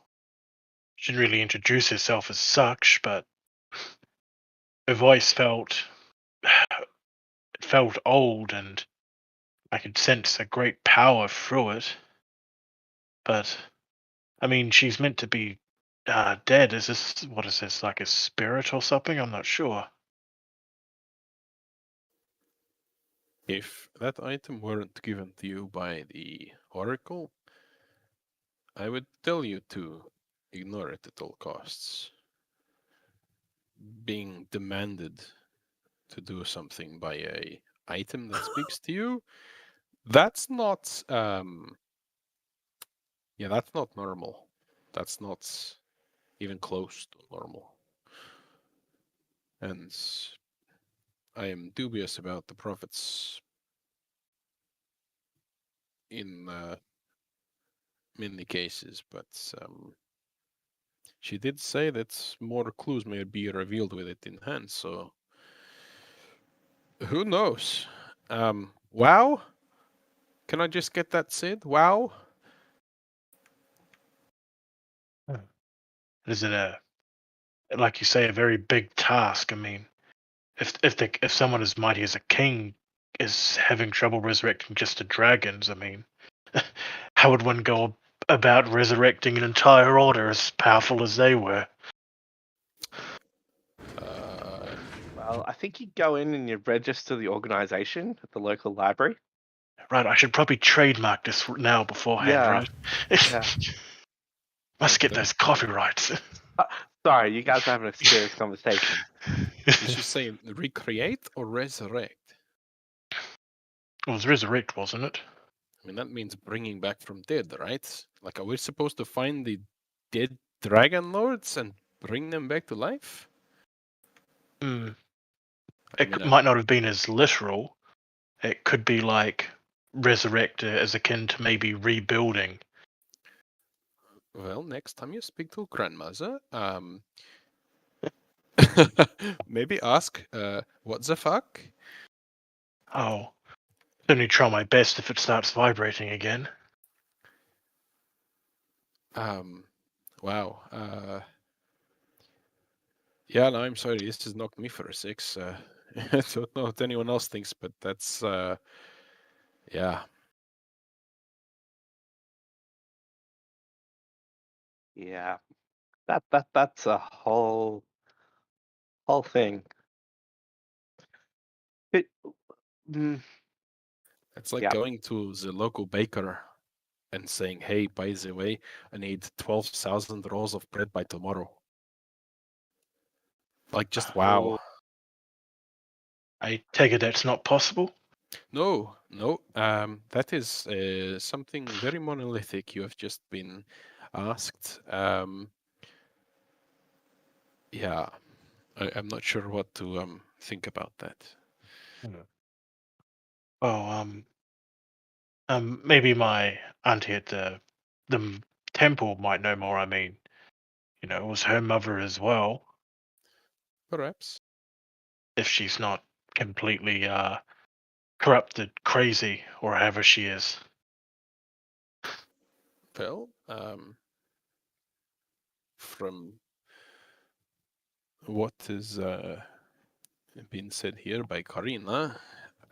she didn't really introduce herself as such, but her voice felt old, and I could sense a great power through it. But I mean, she's meant to be dead. What is this, like a spirit or something? I'm not sure. If that item weren't given to you by the Oracle, I would tell you to ignore it at all costs. Being demanded to do something by a item that speaks to you, that's not that's not normal. That's not even close to normal. And I am dubious about the prophets in many cases, but she did say that more clues may be revealed with it in hand, so who knows? Wow? Can I just get that said? Wow? Is it like you say, a very big task? I mean, if someone as mighty as a king is having trouble resurrecting just the dragons, I mean, how would one go about resurrecting an entire order as powerful as they were? Well, I think you go in and you register the organization at the local library. Right, I should probably trademark this now beforehand, Yeah, right? yeah. Must get those copyrights. Sorry, you guys are having a serious conversation. Did she say recreate or resurrect? It was resurrect, wasn't it? I mean, that means bringing back from dead, right? Like, are we supposed to find the dead Dragonlords and bring them back to life? Might not have been as literal. It could be like resurrect as akin to maybe rebuilding. Well, next time you speak to grandmother, maybe ask, what the fuck? Oh, only try my best if it starts vibrating again. Wow. Yeah, no, I'm sorry. This has knocked me for a six. I don't know what anyone else thinks, but that's, yeah. Yeah, that's a whole thing. It, mm, It's like yeah. going to the local baker and saying, hey, by the way, I need 12,000 rolls of bread by tomorrow. Like, just wow. Oh, I take it that's not possible. No, no. That is something very monolithic you have just been asked. Yeah, I'm not sure what to think about that. Oh, maybe my auntie at the temple might know more. I mean, it was her mother as well. Perhaps. If she's not completely corrupted, crazy, or however she is. Well, from what is been said here by Karina,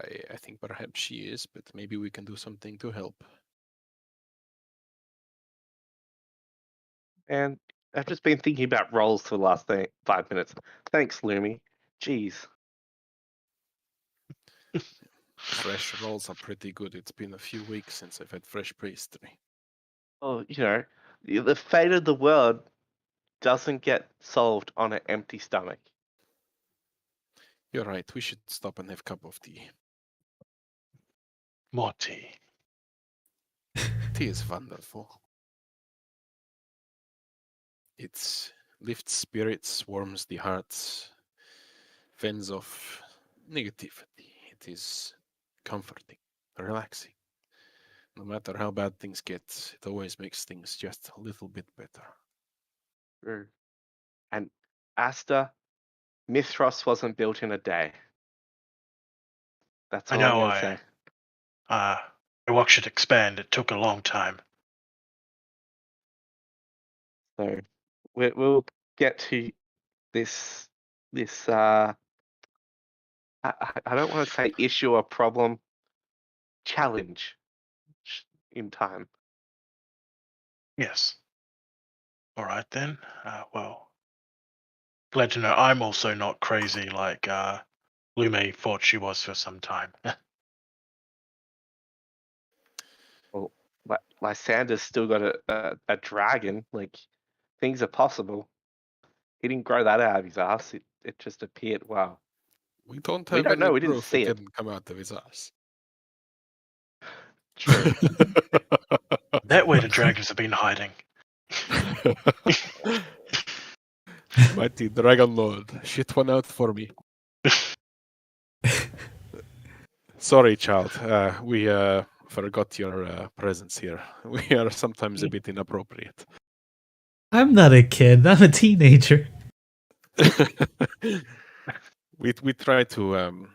I think perhaps she is, but maybe we can do something to help. and I've just been thinking about roles for the last 5 minutes. Thanks, Lumi. Jeez. Fresh rolls are pretty good. It's been a few weeks since I've had fresh pastry. Oh, the fate of the world doesn't get solved on an empty stomach. You're right. We should stop and have a cup of tea. More tea. Tea is wonderful. It lifts spirits, warms the hearts, fends off negativity. It is comforting, relaxing. No matter how bad things get, it always makes things just a little bit better. True. And Asta, Mithras wasn't built in a day. That's I all I'm know going to say. my work should expand. It took a long time. So we'll get to this I don't want to say issue or problem, challenge in time. Yes. All right then. Well, glad to know I'm also not crazy like Lume thought she was for some time. Well, Lysander's still got a dragon. Like, things are possible. He didn't grow that out of his ass. It just appeared. Wow. We don't We have don't any know. We didn't proof it see it. didn't come out of his ass. True. That way the dragons have been hiding. Mighty Dragonlord, shit one out for me. Sorry, child. We forgot your presence here. We are sometimes a bit inappropriate. I'm not a kid. I'm a teenager. We try to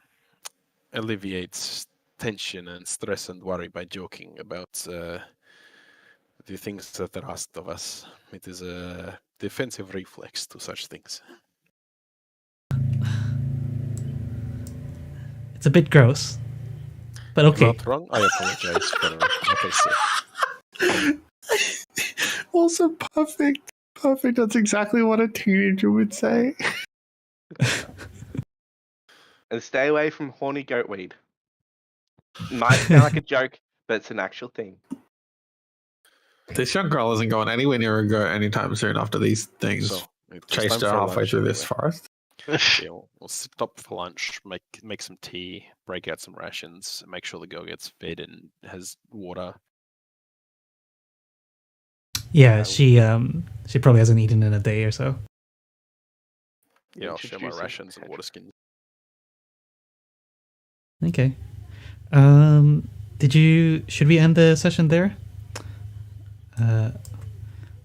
alleviate tension and stress and worry by joking about the things that are asked of us. It is a defensive reflex to such things. It's a bit gross, but okay. Not wrong. I apologize for what I said. Also perfect. Perfect. That's exactly what a teenager would say. And stay away from horny goatweed. Might sound like a joke, but it's an actual thing. This young girl isn't going anywhere near a goat anytime soon after these things So it's chased time her for halfway lunch through this anyway. forest. Yeah, we'll stop for lunch, make some tea, break out some rations, make sure the girl gets fed and has water. Yeah, she probably hasn't eaten in a day or so. Yeah, I'll share my Introducing rations and Petra. water skins. Okay. Should we end the session there?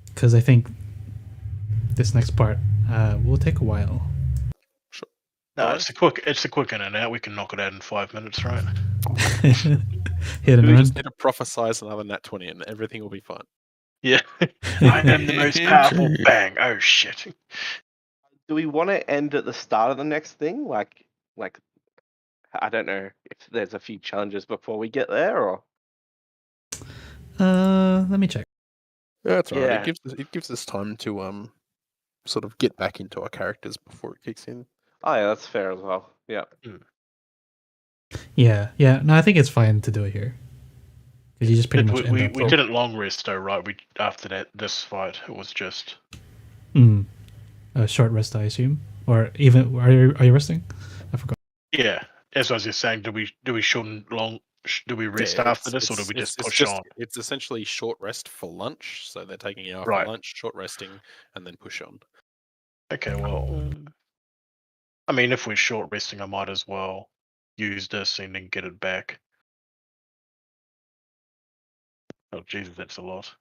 Because I think this next part will take a while. Sure. No, Alright. it's a quick in and out. We can knock it out in 5 minutes, right? Hit and We run. just need to prophesize another nat 20 and everything will be fine. Yeah. I am the most powerful. Bang. Oh shit. Do we want to end at the start of the next thing? Like I don't know if there's a few challenges before we get there, or Let me check. Yeah, that's alright. Yeah. It gives us time to sort of get back into our characters before it kicks in. oh yeah, that's fair as well. Yeah. Yeah. No, I think it's fine to do it here. Because you just pretty much end we up. didn't long rest though, right? We after this fight, it was just A short rest, I assume, or even are you resting? I forgot. yeah. As I was just saying, do we shorten long? Do we rest after this, or do we just push on? It's essentially short rest for lunch, so they're taking you out Right. for lunch, short resting, and then push on. Okay, well, I mean, if we're short resting, I might as well use this and then get it back. Oh Jesus, that's a lot.